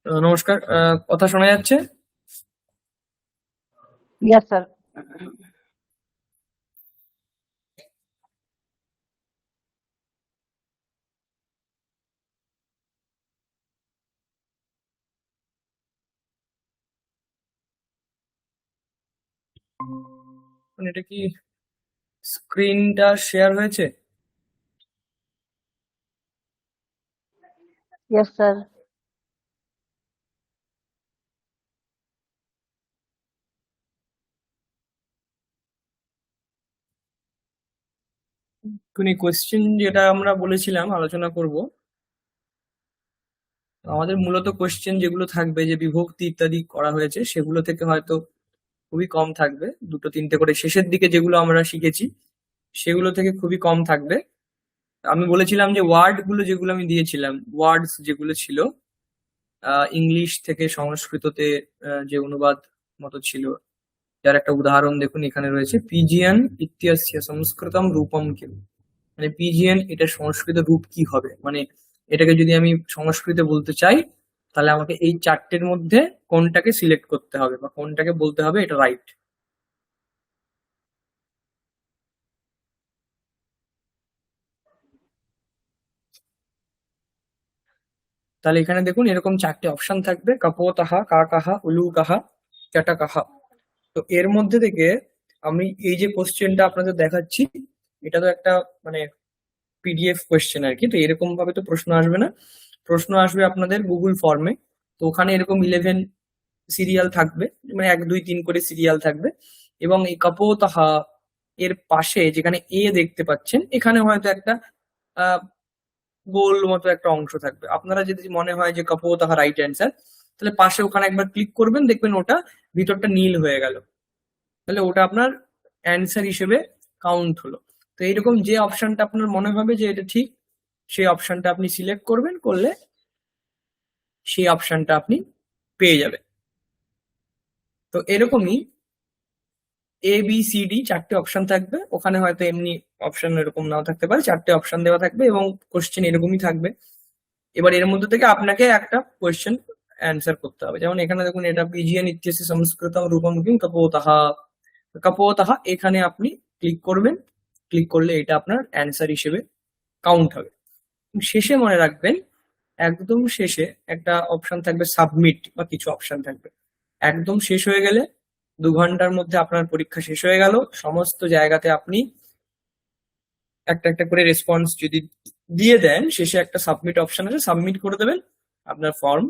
নমস্কার। কথা শোনা যাচ্ছে? Yes, sir. এটা কি স্ক্রিনটা শেয়ার হয়েছে? Yes, sir. কোন কোয়েশ্চেন যেটা আমরা বলেছিলাম আলোচনা করব, আমাদের মূলত কোয়েশ্চেন যেগুলো থাকবে যে বিভক্তি ইত্যাদি করা হয়েছে সেগুলো থেকে হয়তো খুবই কম থাকবে, দুটো তিনটে করে শেষের দিকে যেগুলো আমরা শিখেছি সেগুলো থেকে খুবই কম থাকবে। আমি বলেছিলাম যে ওয়ার্ড গুলো যেগুলো আমি দিয়েছিলাম, ওয়ার্ডস যেগুলো ছিল ইংলিশ থেকে সংস্কৃততে যে অনুবাদ মতো ছিল, যার একটা উদাহরণ দেখুন এখানে রয়েছে, পিজিয়ান ইত্যস্য সংস্কৃতম রূপম কিম। মানে পিজিয়ান এটা সংস্কৃত রূপ কি হবে, মানে এটাকে যদি আমি সংস্কৃতে বলতে চাই তাহলে আমাকে এই চারটের মধ্যে কোনটাকে সিলেক্ট করতে হবে বা কোনটাকে বলতে হবে এটা রাইট। তাহলে এখানে দেখুন এরকম চারটে অপশন থাকবে, কাপোতাহা, কাকাহা, উলুকাহা, চটাকাহা। তো এর মধ্যে থেকে আমি এই যে কোশ্চেনটা আপনাদের দেখাচ্ছি, এটা তো একটা মানে পিডিএফ কোয়েশ্চেন আর কি, তো এরকম ভাবে তো প্রশ্ন আসবে না। প্রশ্ন আসবে আপনাদের গুগল ফর্মে। তো ওখানে এরকম 11 সিরিয়াল থাকবে, মানে 1 2 3 করে সিরিয়াল থাকবে, এবং এই কাপোতাহা এর পাশে যেখানে এ দেখতে পাচ্ছেন এখানে হয়তো একটা আহ গোল মতো একটা অংশ থাকবে। আপনারা যদি মনে হয় যে কাপোতাহা রাইট অ্যান্সার, তাহলে পাশে ওখানে একবার ক্লিক করবেন, দেখবেন ওটা ভিতরটা নীল হয়ে গেল, তাহলে ওটা আপনার অ্যান্সার হিসেবে কাউন্ট হলো। তো এইরকম যে অপশনটা আপনার মনে হবে যে এটা ঠিক, সেই অপশনটা আপনি সিলেক্ট করবেন, করলে সেই অপশনটা আপনি পেয়ে যাবেন। তো এরকমই এ বি সি ডি চারটে অপশন থাকবে, ওখানে হয়তো এমনি অপশন এরকম নাও থাকতে পারে, চারটে অপশন দেওয়া থাকবে এবং কোশ্চেন এরকমই থাকবে। এবার এর মধ্যে থেকে আপনাকে একটা কোয়েশ্চেন অ্যান্সার করতে হবে। যেমন এখানে দেখুন, এটা পিজিএন ইত্যস্য সংস্কৃতম রূপম কিম কাপোতাহা। কাপোতাহা এখানে আপনি ক্লিক করবেন, ক্লিক করলে এটা আপনার অ্যান্সার হিসেবে কাউন্ট হবে। শেষে মনে রাখবেন, একদম শেষে একটা অপশন থাকবে সাবমিট, বা কিছু অপশন থাকবে। একদম শেষ হয়ে গেলে 2 ঘন্টার মধ্যে আপনার পরীক্ষা শেষ হয়ে গেল, সমস্ত জায়গাতে আপনি একটা একটা করে রেসপন্স যদি দিয়ে দেন, শেষে একটা সাবমিট অপশন আছে, সাবমিট করে দেবেন, আপনার ফর্ম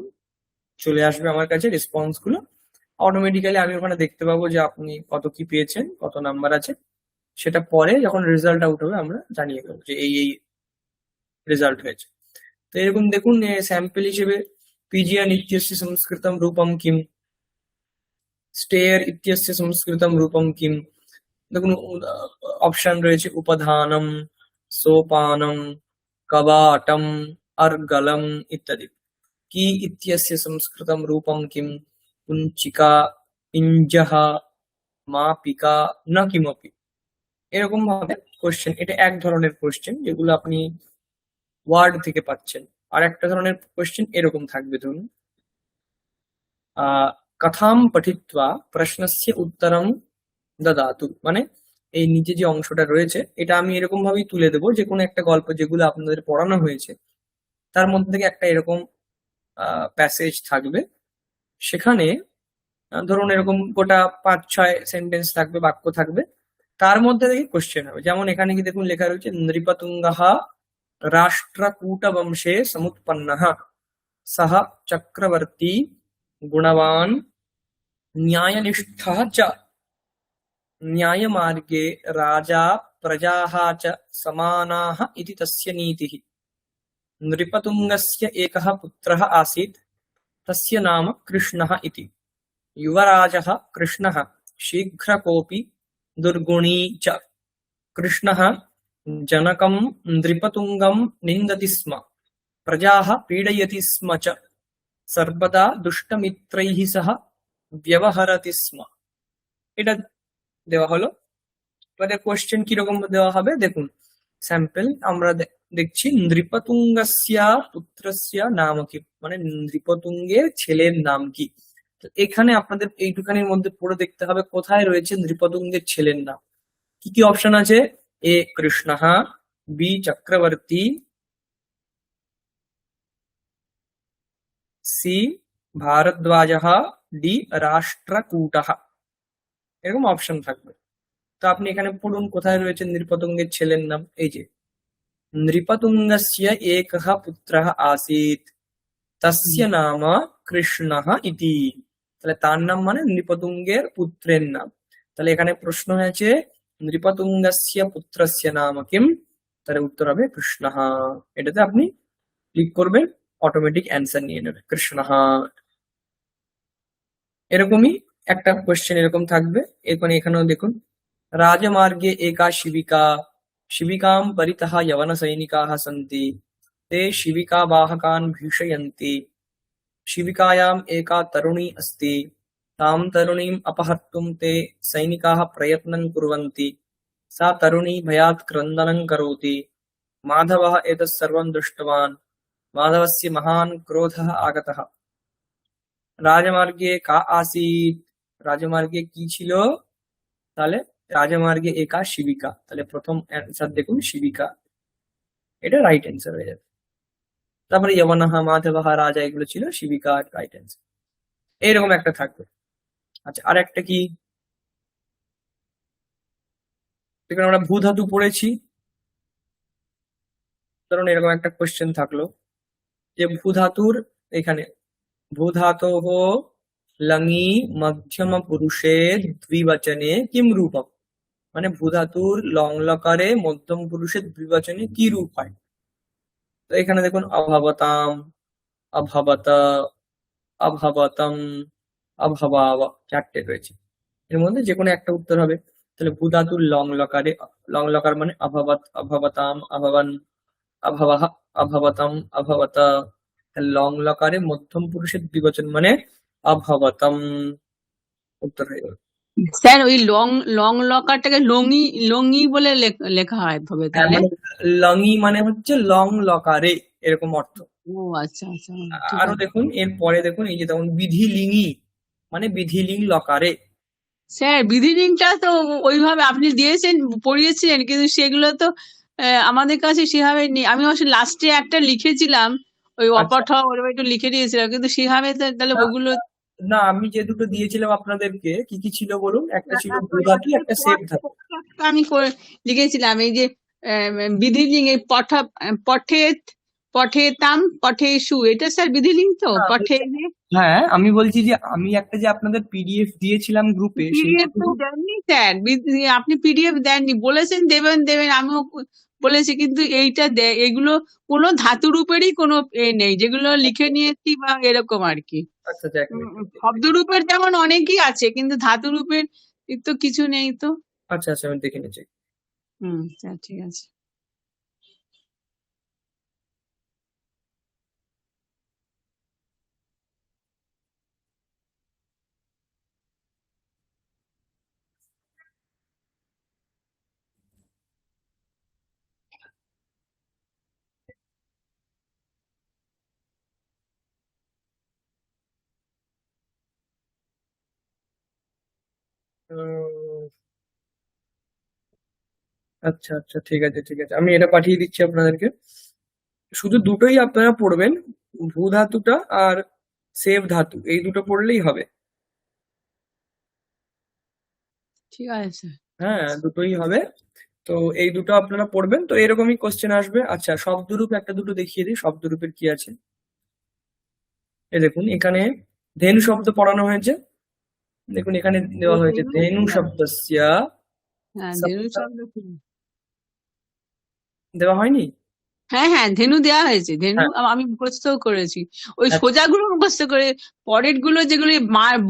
চলে আসবে আমার কাছে, রেসপন্স গুলো অটোমেটিক্যালি আমি ওখানে দেখতে পাবো যে আপনি কত কি পেয়েছেন, কত নাম্বার আছে। সেটা পরে যখন রেজাল্ট আউট হবে আমরা জানিয়ে দেবো যে এই এই রেজাল্ট হয়েছে। তো এরকম দেখুন স্যাম্পল হিসেবে পিজিয়ান ইত্যস্য সংস্কৃতম রূপম কিম, স্টেয়ার ইত্যস্য সংস্কৃতম রূপম কিম। দেখুন অপশন রয়েছে উপাধানম, সোপানম, কবাটম, अर्गलम ইত্যাদি। কি ইত্যস্য সংস্কৃতম রূপম কিম, কুঞ্চিকা, ইঞ্জহ, মাপিকা, ন কিমপি। এরকম ভাবে কোশ্চেন, এটা এক ধরনের কোশ্চেন যেগুলো আপনি ওয়ার্ড থেকে পাচ্ছেন। আর একটা ধরনের কোশ্চেন এরকম থাকবে, ধরুন কথাম পঠিত্বা প্রশ্নস্য উত্তরম দদাতু। মানে এই নিচে যে অংশটা রয়েছে এটা আমি এরকম ভাবেই তুলে দেবো, যে কোনো একটা গল্প যেগুলো আপনাদের পড়ানো হয়েছে তার মধ্যে থেকে একটা এরকম প্যাসেজ থাকবে, সেখানে ধরুন এরকম গোটা 5 6 সেন্টেন্স থাকবে, বাক্য থাকবে, তার মধ্যে থেকে কোশ্চেন হবে। যেমন এখানে কি দেখুন লেখা রয়েছে, নৃপতুঙ্গः রাষ্ট্রকূটবংশে সমুৎপন্নः, সহ চক্রবর্তী গুণবান न्यायनिष्ठः च, न्यायमार्गे राजा प्रजाः च समानाः इति तस्य नीतिः। नृपतुङ्गस्य एकः पुत्रः आसीत्, तस्य नाम कृष्णः इति। युवराजः कृष्णः शीघ्रकोपी दुर्गुणी च। कृष्णः जनकं नृपतुङ्गं निन्दति स्म, प्रजाः पीडयति स्म च, सर्वदा दुष्टमित्रैः सह व्यवहरति स्म। এটা দেওয়া হলো। এবারে কোশ্চেন কিরকম দেওয়া হবে দেখুন, স্যাম্পল আমরা দেখছি নৃপতুঙ্গস্য পুত্রস্য নাম কি, মানে নৃপতুঙ্গের ছেলের নাম কি। তো এখানে আপনাদের এইটুখানির মধ্যে পড়ে দেখতে হবে কোথায় রয়েছে নৃপতুঙ্গের ছেলের নাম। কি কি অপশন আছে? এ কৃষ্ণঃ, বি চক্রবর্তী, সি ভারদ্বাজঃ, ডি রাষ্ট্রকূটঃ। এরকম অপশন থাকবে। তো আপনি এখানে পড়ুন কোথায় রয়েছে নৃপতুঙ্গের ছেলের নাম। এই যে নৃপতুঙ্গস্য একঃ পুত্রঃ আসীৎ তস্য নাম কৃষ্ণঃ ইতি। তাহলে তার নাম মানে নৃপতুঙ্গের পুত্রের নাম। তাহলে এখানে প্রশ্ন হয়েছে নৃপতুঙ্গস্য পুত্রস্য নাম কিম, তাহলে উত্তর হবে কৃষ্ণঃ। এটাতে আপনি ক্লিক করবেন, অটোমেটিক অ্যান্সার নিয়ে নেবে কৃষ্ণঃ। এরকমই একটা কোশ্চেন এরকম থাকবে। এখানে এখানেও দেখুন রাজমার্গে একা শিবিকা, শিবিকাं परितः यवनसैनिकाः सन्ति, ते शिबिकावाहकान् भीषयन्ति, शिबिकायाम् एका तरुणी अस्ति, तां तरुणीम् अपहर्तुं ते सैनिकाः प्रयत्नं कुर्वन्ति, सा तरुणी भयात् क्रन्दनं करोति, माधवः एतत् सर्वं दृष्टवान्, माधवस्य महान् क्रोधः आगतः, রাজমার্গে কা আসিত, রাজমার্গে কি ছিল? তাহলে রাজমার্গে একা শিবিকা, তাহলে প্রথম অ্যান্সার দেখুন শিবিকা, এটা রাইট অ্যান্সার হয়ে যাবে। তারপরে যবনঃ, মাধবঃ, রাজা, এগুলো ছিল শিবিকা রাইট অ্যান্সার। এইরকম একটা থাকবে। আচ্ছা, আর একটা কি, এখানে আমরা ভূ ধাতু পড়েছি, ধরুন এরকম একটা কোশ্চেন থাকলো যে ভূ ধাতুর এখানে ভূ ধাতোঃ লঙি মধ্যম পুরুষে দ্বিবচনে কিম রূপম, মানে ভূ ধাতুর লং লকারে মধ্যম পুরুষের দ্বিবচনে কি রূপ হয়। তো এখানে দেখুন অভবতাম, অভবত, অভবতম, অভবাব, চারটে রয়েছে। এর মধ্যে যে কোনো একটা উত্তর হবে। তাহলে ভূ ধাতুর লং লকারে, লং লকার মানে অভবত, অভবতাম, অভবন, অভবহ, অভবতম, অভবত। লং লকারে মধ্যম পুরুষের দ্বিবচন মানে অভবতম, উত্তর হয়ে গেল। স্যার ওই লং লং লকারটাকে লঙি লঙি বলে লেখা হয় হবে হ্যাঁ, তাহলে? মানে লঙি মানে হচ্ছে লং লকারে, এরকম অর্থ। ও আচ্ছা আচ্ছা, ঠিক আরো আছে। দেখুন এরপরে দেখুন এই যে তেমন বিধিলিঙ্গি মানে বিধিলিঙ্গ লকারে। স্যার বিধিলিঙ্গটা তো ওইভাবে আপনি দিয়েছেন, পড়িয়েছিলেন, কিন্তু সেগুলো তো আমাদের কাছে সেভাবে নেই। আমি অবশ্য লাস্টে একটা লিখেছিলাম, ওই আচ্ছা, অপঠ ওরকম একটু লিখে দিয়েছিলাম, কিন্তু সেভাবে তাহলে না ওগুলো না, আমি যে দুটো দিয়েছিলাম আপনাদেরকে কি কি ছিল বলুন? একটা ছিল ভূ ওই ধাতু, আসলে একটা সেব ধাতু। পঠটা আমি লিখেছিলাম এই যে বিধিলিঙ্গ, এই পঠেত, পঠেতাম, পঠেষু, এটা স্যার বিধিলিঙ্গ তো না, পঠে। বলছি, হ্যাঁ আমি বলছি যে আমি একটা যে আপনাদের পিডিএফ দিয়েছিলাম গ্রুপে সেই পিডিএফ তো দেননি স্যার, আপনি পিডিএফ দেননি, বলেছেন দেবেন দেবেন, আমিও বলেছি, কিন্তু এইটা এগুলো কোনো ধাতু রূপেরই কোনো নেই, যেগুলো লিখে নিয়েছি বা এরকম আর কি। আচ্ছা আচ্ছা, এক মিনিট। শব্দ রূপের যেমন অনেকই আছে, কিন্তু ধাতু রূপের তো কিছু নেই তো। আচ্ছা আচ্ছা, আমি দেখে নিচ্ছি। স্যার ঠিক আছে। উম, আচ্ছা আচ্ছা, ঠিক আছে ঠিক আছে, আমি এটা পাঠিয়ে দিচ্ছি আপনাদেরকে। শুধু দুটোই আপনারা পড়বেন, ভূ ধাতুটা আর সেব ধাতু, এই দুটো পড়লেই হবে। ঠিক আছে স্যার। হ্যাঁ, দুটোই হবে। তো এই দুটো আপনারা পড়বেন, তো এরকমই কোশ্চেন আসবে। আচ্ছা, শব্দরূপ একটা দুটো দেখিয়ে দিই, শব্দরূপের কি আছে। এই দেখুন এখানে ধেনু শব্দ পড়ানো হয়েছে। দেখুন এখানে দেওয়া হয়েছে ধেনু ধেনু কি আছে? শব্দস্য হ্যাঁ ধেনু সপ্ত, শব্দ কি? দেওয়া হয়নি? হ্যাঁ হ্যাঁ, ধেনু দেওয়া হয়েছে, ধেনু হ্যাঁ, আমি মুখস্থও করেছি। ওই আচ্ছা সোজাগুলো মুখস্থ করে, পরের গুলো যেগুলো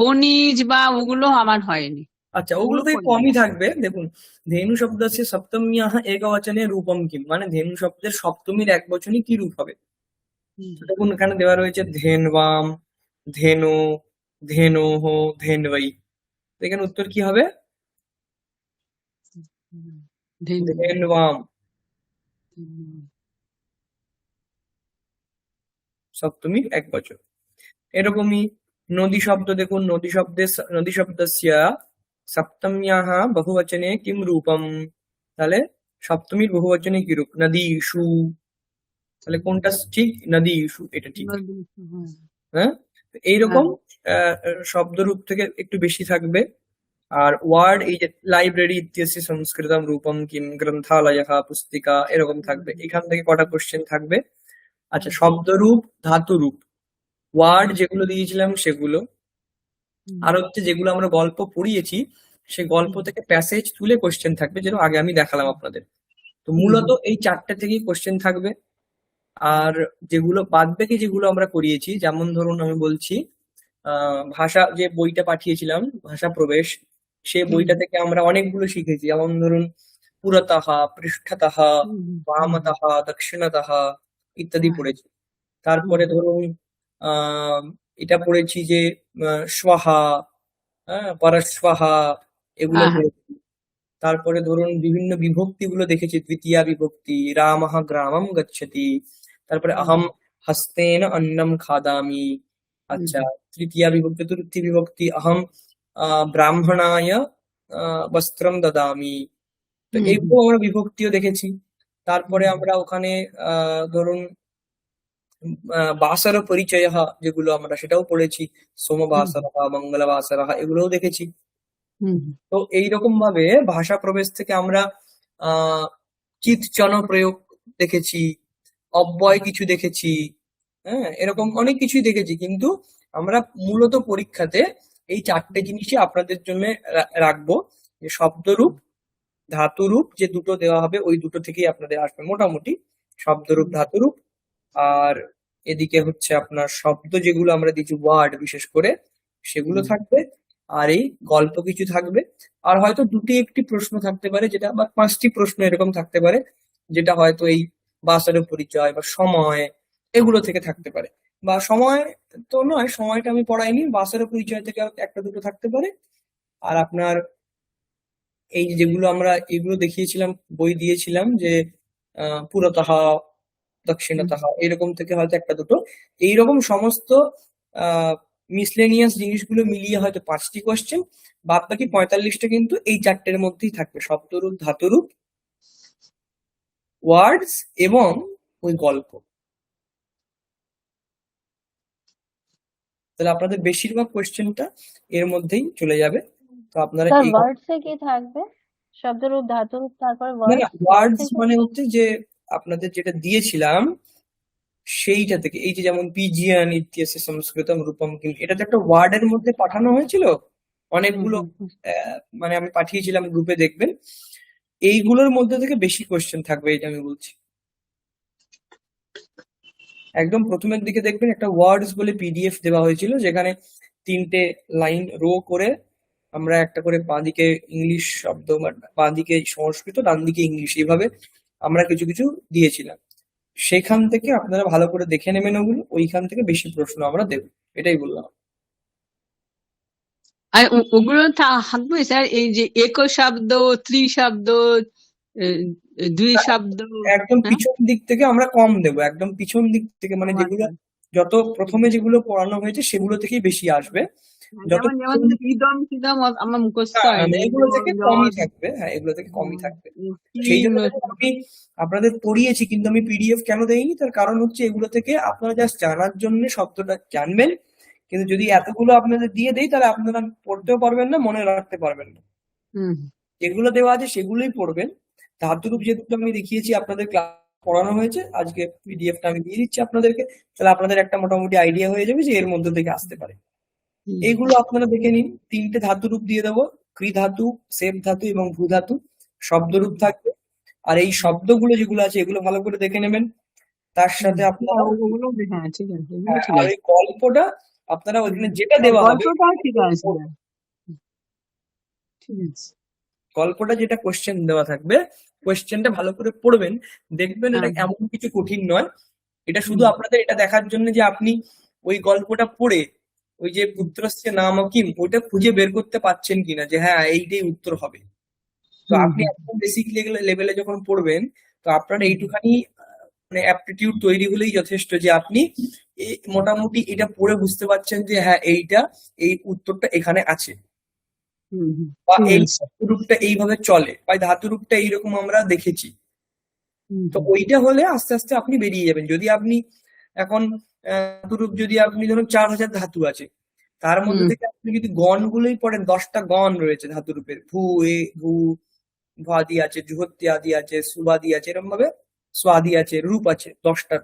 বনিজ বা ওগুলো আমার হয়নি, আচ্ছা, ওগুলো ওগুলো থেকে পড়িনি। কমই থাকবে। দেখুন ধেনু শব্দস্য সপ্তম্যাঃ একবচনে রূপম কিম, মানে ধেনু শব্দের সপ্তমীর এক বচনে কি রূপ হবে। হুম, তো দেখুন এখানে দেওয়া রয়েছে ধেনবাম, ধেনু, ধেনোহ, ধেনবৈ। তো এখানে উত্তর কি হবে? হুম, ধেনু। ধেনবাম। হুম, সপ্তমীর একবচন। এরকমই নদী শব্দ দেখুন, নদী শব্দস্য সপ্তম্যাহ বহুবচনে কিম রূপম, তাহলে সপ্তমীর বহুবচনে কি রূপ? নদীষু। তাহলে কোনটা ঠিক? নদীষু, এটা ঠিক। হ্যাঁ, তো এইরকম শব্দরূপ থেকে একটু বেশি থাকবে। আর ওয়ার্ড, এই যে লাইব্রেরি ইত্যস্য সংস্কৃতম রূপম কিম, গ্রন্থালয়ঃ পুস্তিকা, এরকম থাকবে। এখান থেকে কটা কোশ্চেন থাকবে। আচ্ছা, শব্দরূপ, ধাতুরূপ, ওয়ার্ড যেগুলো দিয়েছিলাম সেগুলো, আর হচ্ছে যেগুলো আমরা গল্প পড়িয়েছি সেই গল্প থেকে প্যাসেজ তুলে কোশ্চেন থাকবে, যেটা আগে আমি দেখালাম আপনাদের। তো মূলত এই চারটে থেকেই কোশ্চেন থাকবে। আর যেগুলো বাদ বাকি যেগুলো আমরা করিয়েছি, যেমন ধরুন আমি বলছি ভাষা, যে বইটা পাঠিয়েছিলাম ভাষা প্রবেশ, সেই বইটা থেকে আমরা অনেকগুলো শিখেছি। যেমন ধরুন পুরতঃ, পৃষ্ঠতঃ, বামতঃ, দক্ষিণতঃ ইত্যাদি পড়েছি। তারপরে ধরুন এটা পড়েছি যে স্বাহা, পরস্বাহা, এগুলো পড়েছি। তারপরে ধরুন বিভিন্ন বিভক্তি গুলো দেখেছি, দ্বিতীয়া বিভক্তি, রামঃ গ্রামম গচ্ছতি, তারপরে অহম হস্তেন অন্নম খাদামি। আচ্ছা, তৃতীয়া বিভক্তি, চতুর্থী বিভক্তি, অহম ব্রাহ্মণায় বস্ত্রম দদামি। তো এইগুলো আমরা বিভক্তিও দেখেছি। তারপরে আমরা ওখানে ধরুন বাসর পরিচয় যেগুলো আমরা সেটাও পড়েছি, সোমবাসর, মঙ্গলবাসর, এগুলোও দেখেছি। তো এইরকম ভাবে ভাষা প্রবেশ থেকে আমরা চিৎচন প্রয়োগ দেখেছি, অব্যয় কিছু দেখেছি, হ্যাঁ, এরকম অনেক কিছুই দেখেছি। কিন্তু আমরা মূলত পরীক্ষাতে এই চারটে জিনিসই আপনাদের জন্য রাখবো, যে শব্দরূপ, ধাতুরূপ যে দুটো দেওয়া হবে ওই দুটো থেকেই আপনাদের আসবে মোটামুটি, শব্দরূপ, ধাতুরূপ। আর এদিকে হচ্ছে আপনার শব্দ যেগুলো আমরা দিচ্ছি, ওয়ার্ড বিশেষ করে, সেগুলো থাকবে। আর এই গল্প কিছু থাকবে। আর হয়তো দুটি একটি প্রশ্ন থাকতে পারে, যেটা বা 5টি প্রশ্ন এরকম থাকতে পারে, যেটা হয়তো এই বাসারের পরিচয় বা সময় এগুলো থেকে থাকতে পারে। বা সময় তো নয়, সময়টা আমি পড়াইনি, বাসারের পরিচয় থেকে একটা দুটো থাকতে পারে। আর আপনার এই যেগুলো আমরা এগুলো দেখিয়েছিলাম, বই দিয়েছিলাম, যে পুরতঃ, দক্ষিণতঃ, এরকম থেকে হয়তো একটা দুটো। এইরকম সমস্ত মিসলেনিয়াস জিনিসগুলো মিলিয়ে হয়তো 5টি কোশ্চেন, বাদ বাকি 45টা কিন্তু এই চারটের মধ্যেই থাকবে, শব্দরূপ, ধাতুরূপ, ওয়ার্ডস এবং ওই গল্প। তাহলে আপনাদের বেশিরভাগ কোশ্চেনটা এর মধ্যেই চলে যাবে। তো আপনারা স্যার এই ওয়ার্ডসে কি থাকবে? শব্দরূপ, ধাতুরূপ, তারপরে না না, ওয়ার্ডস ওয়ার্ডস থেকে? মানে হচ্ছে যে আপনাদের যেটা দিয়েছিলাম সেইটা থেকে, এই যে যেমন পিজিয়ান ইত্যস্য সংস্কৃতম রূপম কিম, এটা তো একটা ওয়ার্ডের মধ্যে পাঠানো হয়েছিল অনেকগুলো, মানে আমি পাঠিয়েছিলাম গ্রুপে, দেখবেন এইগুলোর মধ্যে থেকে বেশি কোশ্চেন থাকবে, এটা আমি বলছি। একদম প্রথমের দিকে দেখবেন একটা ওয়ার্ডস বলে পিডিএফ দেওয়া হয়েছিল, যেখানে 3টে লাইন রো করে আমরা একটা করে বাঁদিকে ইংলিশ শব্দ, বাঁদিকে সংস্কৃত, ডান দিকে ইংলিশ, এইভাবে আমরা কিছু কিছু দিয়েছিলাম। সেখান থেকে আপনারা ভালো করে দেখে নেবেন ওগুলো, ওইখান থেকে বেশি প্রশ্ন আমরা দেব, এটাই বললাম। আর ওগুলো থাকবে স্যার, এই যে শব্দ, ত্রিশব্দ, দুই শব্দ, একদম পিছন দিক থেকে আমরা কম দেবো, একদম পিছন দিক থেকে, মানে যেগুলো যত প্রথমে যেগুলো পড়ানো হয়েছে সেগুলো থেকেই বেশি আসবে। যত যেমন যেমন ইদম টিদম আমার মুখস্থ হয়নি, এগুলো থেকে কমই থাকবে, হ্যাঁ, এগুলো থেকে কমই থাকবে। সেই জন্য আমি আপনাদের পড়িয়েছি, কিন্তু আমি পিডিএফ কেন দেইনি, তার কারণ হচ্ছে এগুলো থেকে আপনারা জাস্ট জানার জন্য শব্দটা জানবেন। কিন্তু যদি এতগুলো আপনাদের দিয়ে দেই, তাহলে আপনারা পড়তেও পারবেন না, মনে রাখতে পারবেন না। যেগুলো দেওয়া আছে সেগুলোই পড়বেন। ধাতুরূপ যে দুটো আমি দেখিয়েছি, আপনাদের ক্লাস পড়ানো হয়েছে, আজকে পিডিএফটা আমি দিয়ে দিচ্ছি আপনাদেরকে, তাহলে আপনাদের একটা মোটামুটি আইডিয়া হয়ে যাবে যে এর মধ্যে থেকে আসতে পারে। এইগুলো আপনারা দেখে নিন। 3টে ধাতুরূপ দিয়ে দেবো, কৃ ধাতু, সেব ধাতু এবং ভূ ধাতু, শব্দরূপ থাকবে। আর এই শব্দগুলো যেগুলো আছে এগুলো ভালো করে দেখে নেবেন। তার সাথে আপনারা আর ওই গল্পটা আপনারা ওইখানে যেটা দেওয়া হবে, গল্পটা যেটা কোশ্চেন দেওয়া থাকবে, কোশ্চেনটা ভালো করে পড়বেন, দেখবেন এটা এমন কিছু কঠিন নয়। এটা শুধু আপনাদের এটা দেখার জন্য যে আপনি ওই গল্পটা পড়ে ওই যে পুত্রস্য নাম কিম, ওইটা খুঁজে বের করতে পারছেন কিনা, যে হ্যাঁ এইটাই উত্তর হবে। তো আপনি একদম বেসিক লেভেলে যখন পড়বেন, তো আপনারা এইটুখানি মানে অ্যাপটিটিউড তৈরি হলেই যথেষ্ট যে আপনি মোটামুটি এটা পড়ে বুঝতে পারছেন যে হ্যাঁ এই উত্তরটা এখানে আছে, হুম হুম বা ঠিক এই আছে। ধাতুরূপটা এইভাবে চলে, বা ধাতুরূপটা এইরকম আমরা দেখেছি। হুম তো হুম ওইটা হলে আস্তে আস্তে আপনি বেরিয়ে যাবেন। যদি আপনি এখন ধাতুরূপ যদি আপনি ধরুন 4000 ধাতু আছে, তার মধ্যে হুম থেকে আপনি যদি গণগুলোই পড়েন, 10টা গণ রয়েছে ধাতুরূপের, ভূ এ ভূ, ভাদি আছে, জুহত্যাদি আছে, সুবাদি আছে, এরকম ভাবে স্বাদি আছে, রূপ আছে 10টা।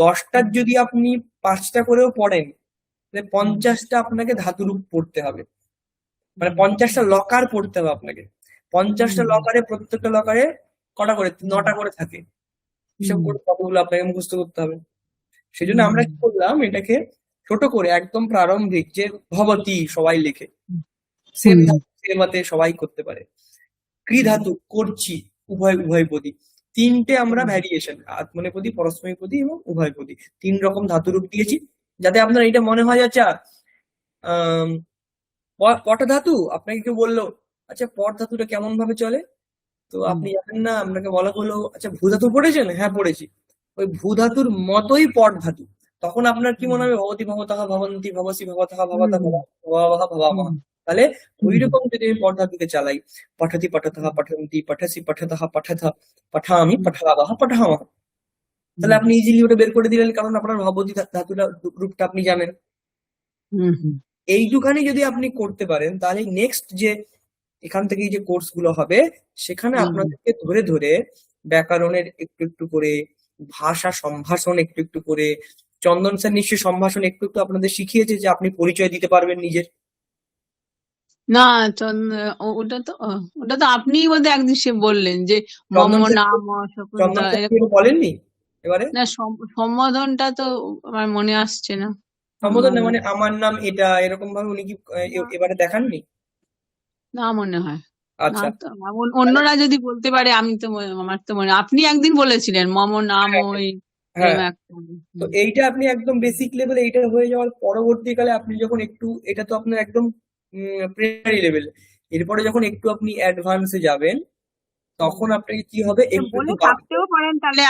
10টার হুম যদি আপনি 5টা করেও পড়েন, তাহলে হুম 50টা আপনাকে ধাতুরূপ পড়তে হবে, মানে হুম 50টা লকার পড়তে হবে আপনাকে। 50টা হুম লকারে, প্রত্যেকটা লকারে কটা করে, হুম 9টা করে থাকে। হিসাব হুম করে কতগুলো আপনাকে মুখস্থ করতে হবে। সেই জন্য আমরা হুম কি করলাম, এটাকে ছোট করে একদম প্রারম্ভিক, যে ভবতি সবাই লেখে, সেম হুম ধাতু সেমাতে সবাই করতে পারে, ক্রি ধাতু করছি, উভয়পদী, 3টে আমরা হুম ভ্যারিয়েশন, আত্মনেপদী, পরস্মৈপদী এবং উভয়পদী, 3 রকম ধাতুরূপ দিয়েছি, যাতে আপনার এটা মনে হয় আচ্ছা আহ পট ধাতু, আপনাকে কেউ বললো আচ্ছা পট ধাতুটা কেমন ভাবে চলে, তো হুম আপনি জানেন না, আপনাকে বলা হলো আচ্ছা ভূ ধাতু পড়েছেন, হ্যাঁ পড়েছি, ওই ভূ ধাতুর মতোই পট ধাতু, তখন আপনার কি মনে হবে, ভবতি ভবতঃ ভবন্তি ভবসি ভবতঃ ভবতঃ হুম ভবাবহ ভবাবহ। হুম তাহলে ওই হুম রকম যদি আমি পট ধাতুকে চালাই, পঠতি পঠতঃ পঠন্তি পঠসি পঠতঃ পঠথ পঠামি পঠাবহ পঠামহ, তাহলে হুম আপনি ইজিলি ওটা বের করে দিলেন, কারণ আপনার ভবতি ধাতুটা রূপটা আপনি জানেন। হুম হুম এইটুখানি যদি আপনি করতে পারেন, তাহলে নেক্সট যে এখান থেকে যে কোর্স গুলো হবে, সেখানে হুম আপনাদেরকে ধরে ধরে ব্যাকরণের একটু একটু করে, ভাষা সম্ভাষণ একটু একটু করে, চন্দন স্যার নিশ্চয়ই সম্ভাষণ একটু একটু আপনাদের শিখিয়েছে, যে আপনি পরিচয় দিতে পারবেন নিজের। না ওটা তো আপনিই বোধহয় একদিন সে বললেন যে মম চন্দন স্যার নাম চন্দন শকুন্তলা স্যার কি এরকম। এটা বলেননি এবারে? না সম্বোধনটা তো আমার মনে আসছে না। সম্বোধন না, সম্বোধন মানে আমার নাম এটা, এরকম ভাবে উনি কি না এবারে দেখাননি? না মনে হয় না আচ্ছা, তো। তাহলে অন্যরা যদি বলতে পারে, আমি তো আমার তো মনে, আপনি একদিন বলেছিলেন মম নাম হ্যাঁ ওই এরকম হ্যাঁ, একটা। তো হুম এইটা আপনি একদম বেসিক লেভেলে, এইটা হয়ে যাওয়ার পরবর্তীকালে আপনি যখন একটু, এটা তো আপনার একদম প্রাইমারি লেভেল, এরপরে যখন একটু আপনি অ্যাডভান্সে যাবেন, হুম। তখন আপনাকে কি হবে, না, একটু বলে একটু থাকতেও পারেন, তাহলে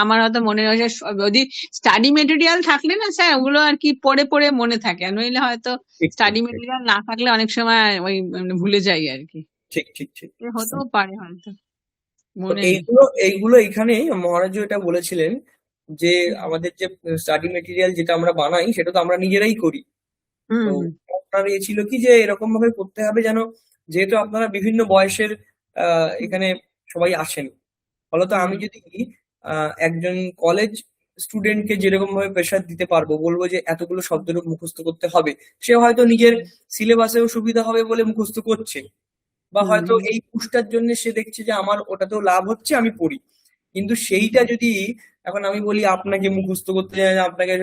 আমার হয়তো মনে হয়েছে যদি স্টাডি মেটেরিয়াল থাকলে না স্যার, ওগুলো আর কি পড়ে পড়ে মনে থাকে, আর নইলে হয়তো ঠিক ঠিক স্টাডি ঠিক মেটেরিয়াল না থাকলে অনেক সময় ওই মানে ভুলে যাই আর কি। ঠিক ঠিক ঠিক। এ হতেও পারে হয়তো তো মনে নেই। এইগুলো এখানে মহারাজও এটা বলেছিলেন, যে হুম আমাদের যে স্টাডি মেটেরিয়াল যেটা আমরা বানাই, সেটা তো আমরা নিজেরাই করি। হুম তো হুম আপনার এ ছিল কি, যে এরকম ভাবে করতে হবে যেন, যেহেতু আপনারা বিভিন্ন বয়সের হুম এখানে সবাই আসেন, ফলত হুম আমি যদি একজন কলেজ স্টুডেন্টকে যেরকম ভাবে প্রেশার দিতে পারবো, বলবো যে এতগুলো শব্দরূপ মুখস্থ করতে হবে, সে হয়তো নিজের সিলেবাসেও সুবিধা হবে বলে মুখস্থ করছে, বা হুম হয়তো এই পুশটার জন্য সে দেখছে যে আমার ওটাতেও লাভ হচ্ছে, আমি পড়ি। কিন্তু সেইটা যদি এখন আমি বলি আপনাকে মুখস্থ করতে যায় না, আপনাকে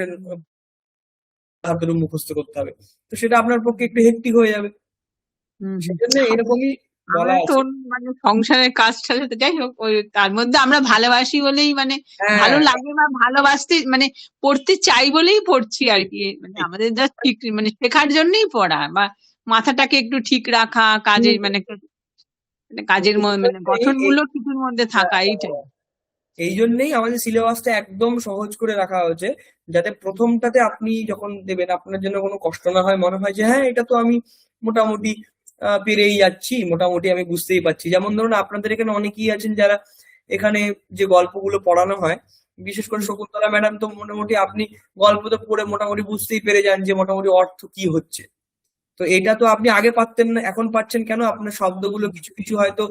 ধাতুরূপ মুখস্থ করতে হবে, তো সেটা আপনার পক্ষে একটু হেক্টিক হয়ে যাবে। হুম হুম। সেজন্য এরকমই বলা আমরা তো আছে। মানে সংসারের কাজ টাজ, যাই হোক, ওই তার মধ্যে আমরা ভালোবাসি বলেই মানে হ্যাঁ, ভালো লাগে বা ভালোবাসতে মানে পড়তে চাই বলেই পড়ছি আর ঠিক কি, মানে ঠিক। আমাদের যা ঠিক মানে শেখার জন্যই পড়া, বা মাথাটাকে একটু ঠিক রাখা, কাজের হুম, মানে মানে তো কাজের এই মানে জন্যেই গঠনমূলক কিছুর মধ্যে হ্যাঁ, থাকা, হ্যাঁ, এইটাই। হ্যাঁ। এই জন্যেই আমাদের সিলেবাসটা একদম সহজ করে রাখা হয়েছে, যাতে প্রথমটাতে আপনি যখন দেবেন, আপনার জন্য কোনো কষ্ট না হয়, মনে হয় যে হ্যাঁ এটা তো আমি মোটামুটি পেরেই যাচ্ছি, মোটামুটি আমি বুঝতেই পারছি। যেমন ধরুন আপনাদের এখানে অনেকেই আছেন যারা এখানে যে গল্পগুলো পড়ানো হয়, বিশেষ করে শকুন্তলা ম্যাডাম, তো মোটামুটি আপনি গল্প তো পড়ে মোটামুটি বুঝতেই পেরে যান যে মোটামুটি অর্থ কি হচ্ছে। তো এটা তো আপনি আগে পারতেন না, এখন পারছেন কেন, আপনার শব্দগুলো কিছু কিছু হয়তো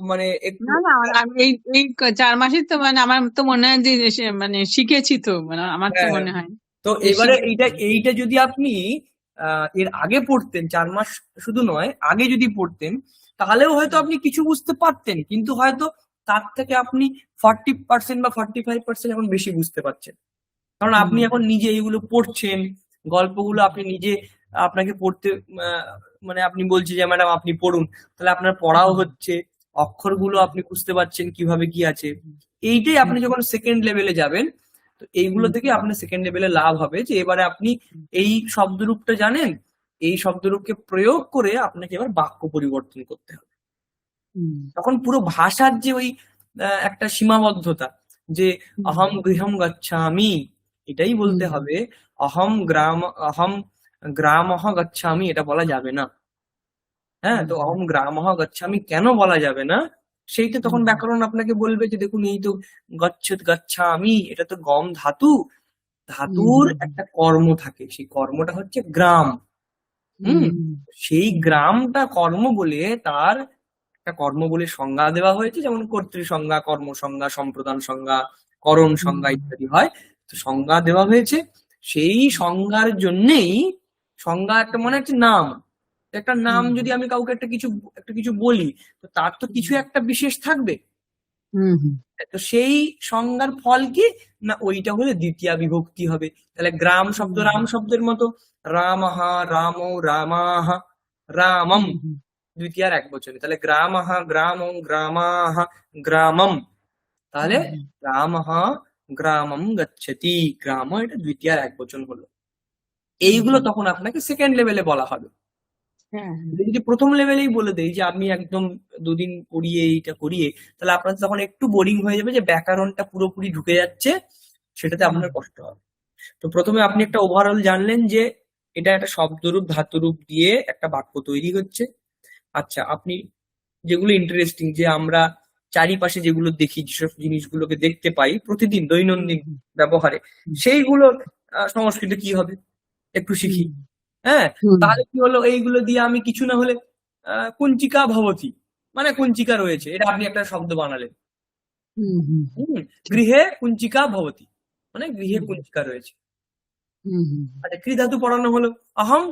মানে একটু না না আমি এই এই 4 মাসে তো মানে আমার তো মনে হয় যে মানে শিখেছি তো, মানে আমার তো হ্যাঁ হ্যাঁ। মনে হয় তো যে এবারে শিখেছি। এইটা যদি আপনি এর আগে পড়তেন, 4 মাস শুধু নয়, আগে যদি পড়তেন, তাহলেও হয়তো আপনি কিছু বুঝতে পারতেন, কিন্তু হয়তো তার থেকে আপনি 40% বা 45% এখন বেশি বুঝতে পারছেন, কারণ হুম আপনি এখন নিজে এইগুলো পড়ছেন, গল্পগুলো হুম আপনি নিজে, আপনাকে পড়তে আহ, মানে আপনি বলছি যে ম্যাডাম আপনি পড়ুন, তাহলে আপনার পড়াও হুম হচ্ছে, অক্ষরগুলো হুম আপনি বুঝতে পারছেন কিভাবে কি আছে। এইটাই হুম আপনি যখন সেকেন্ড লেভেলে যাবেন, তো এইগুলো হুম থেকে আপনার সেকেন্ড লেভেলে লাভ হবে, যে এবারে আপনি এই শব্দরূপটা জানেন, এই শব্দরূপকে প্রয়োগ করে আপনাকে এবার বাক্য পরিবর্তন করতে হবে। হুম তখন পুরো ভাষার যে ওই একটা সীমাবদ্ধতা, যে অহম গৃহম গচ্ছামি, এটাই বলতে হবে। অহম গ্রামহ গচ্ছামি এটা বলা যাবে না। হ্যাঁ, তো অহম গ্রামহ গচ্ছামি কেন বলা যাবে না, সেইটা তখন ব্যাকরণ আপনাকে বলবে যে দেখুন এই তো গচ্ছত গচ্ছামি, এটা তো গম ধাতু, ধাতুর একটা কর্ম থাকে, সেই কর্মটা হচ্ছে গ্রাম। সেই গ্রামটা কর্ম বলে তার একটা কর্ম বলে সংজ্ঞা দেওয়া হয়েছে, যেমন কর্তৃ সংজ্ঞা, কর্ম সংজ্ঞা, সম্প্রদান সংজ্ঞা, করণ সংজ্ঞা ইত্যাদি হয়। তো সংজ্ঞা দেওয়া হয়েছে, সেই সংজ্ঞার জন্যেই, সংজ্ঞা একটা মানে হচ্ছে নাম, একটা নাম যদি আমি কাউকে একটা কিছু বলি, তো তার তো কিছু একটা বিশেষ থাকবে। তো সেই সংজ্ঞার ফল কি না, ওইটা হলে দ্বিতীয়া বিভক্তি হবে। তাহলে গ্রাম শব্দ রাম শব্দের মতো, রামহা রামো রামাহা রামম, দ্বিতীয়ার এক বচনে। তাহলে গ্রামহা গ্রামো গ্রামাহ গ্রামম, তাহলে রামহা গ্রামম গচ্ছতি, গ্রাম এটা দ্বিতীয়ার এক বচন হলো। এইগুলো তখন আপনাকে সেকেন্ড লেভেলে বলা হবে। যদি প্রথম লেভেলেই বলে দেই যে আমি একদম দুদিন পড়িয়ে এইটা করিয়ে, তাহলে আপনার তখন একটু বোরিং হয়ে যাবে, যে ব্যাকরণটা পুরোপুরি ঢুকে যাচ্ছে, সেটাতে আপনার কষ্ট হবে। তো প্রথমে আপনি একটা ওভারঅল জানলেন যে এটা একটা শব্দরূপ ধাতুরূপ দিয়ে একটা বাক্য তৈরি হচ্ছে। আচ্ছা, আপনি যেগুলো ইন্টারেস্টিং, যে আমরা চারিপাশে যেগুলো দেখি, যেসব জিনিসগুলোকে দেখতে পাই প্রতিদিন দৈনন্দিন ব্যবহারে, সেইগুলো সংস্কৃতে কি হবে একটু শিখি। হ্যাঁ, তাহলে কি হলো, এইগুলো দিয়ে আমি কিছু না হলে কুঞ্চিকা ভবতি, মানে কুঞ্চিকা রয়েছে, এটা আপনি একটা শব্দ বানালেন। গৃহে কুঞ্চিকা ভবতি, মানে গৃহে কুঞ্চিকা রয়েছে। আচ্ছা, কৃ ধাতু পড়ানো হলো, অহম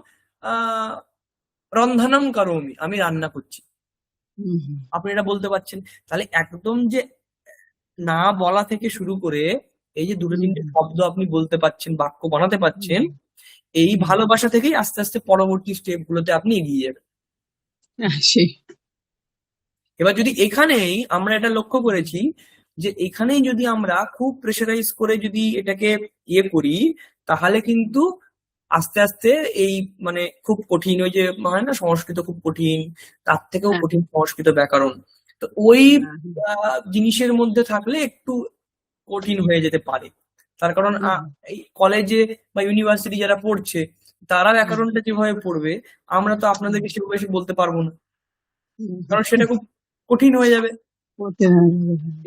রন্ধনম করোমি, আমি রান্না করছি, আপনি এটা বলতে পারছেন। তাহলে একদম যে না বলা থেকে শুরু করে এই যে দুটো তিনটে শব্দ আপনি বলতে পারছেন, বাক্য বানাতে পারছেন, এই ভালোবাসা থেকেই আস্তে আস্তে পরবর্তী স্টেপ গুলোতে আপনি এগিয়ে যাবেন। এবার যদি এখানেই আমরা এটা লক্ষ্য করেছি, যে এখানেই যদি আমরা খুব প্রেসারাইজ করে যদি এটাকে ইয়ে করি, তাহলে কিন্তু আস্তে আস্তে এই মানে খুব কঠিন, ওই যে হয় না সংস্কৃত খুব কঠিন, তার থেকেও কঠিন সংস্কৃত ব্যাকরণ, তো ওই জিনিসের মধ্যে থাকলে একটু কঠিন হয়ে যেতে পারে। তার কারণ এই কলেজে বা ইউনিভার্সিটি যারা পড়ছে, তারা ব্যাকরণটা যেভাবে পড়বে, আমরা তো আপনাদেরকে সেভাবে এসে বলতে পারবো না, কারণ সেটা খুব কঠিন হয়ে যাবে।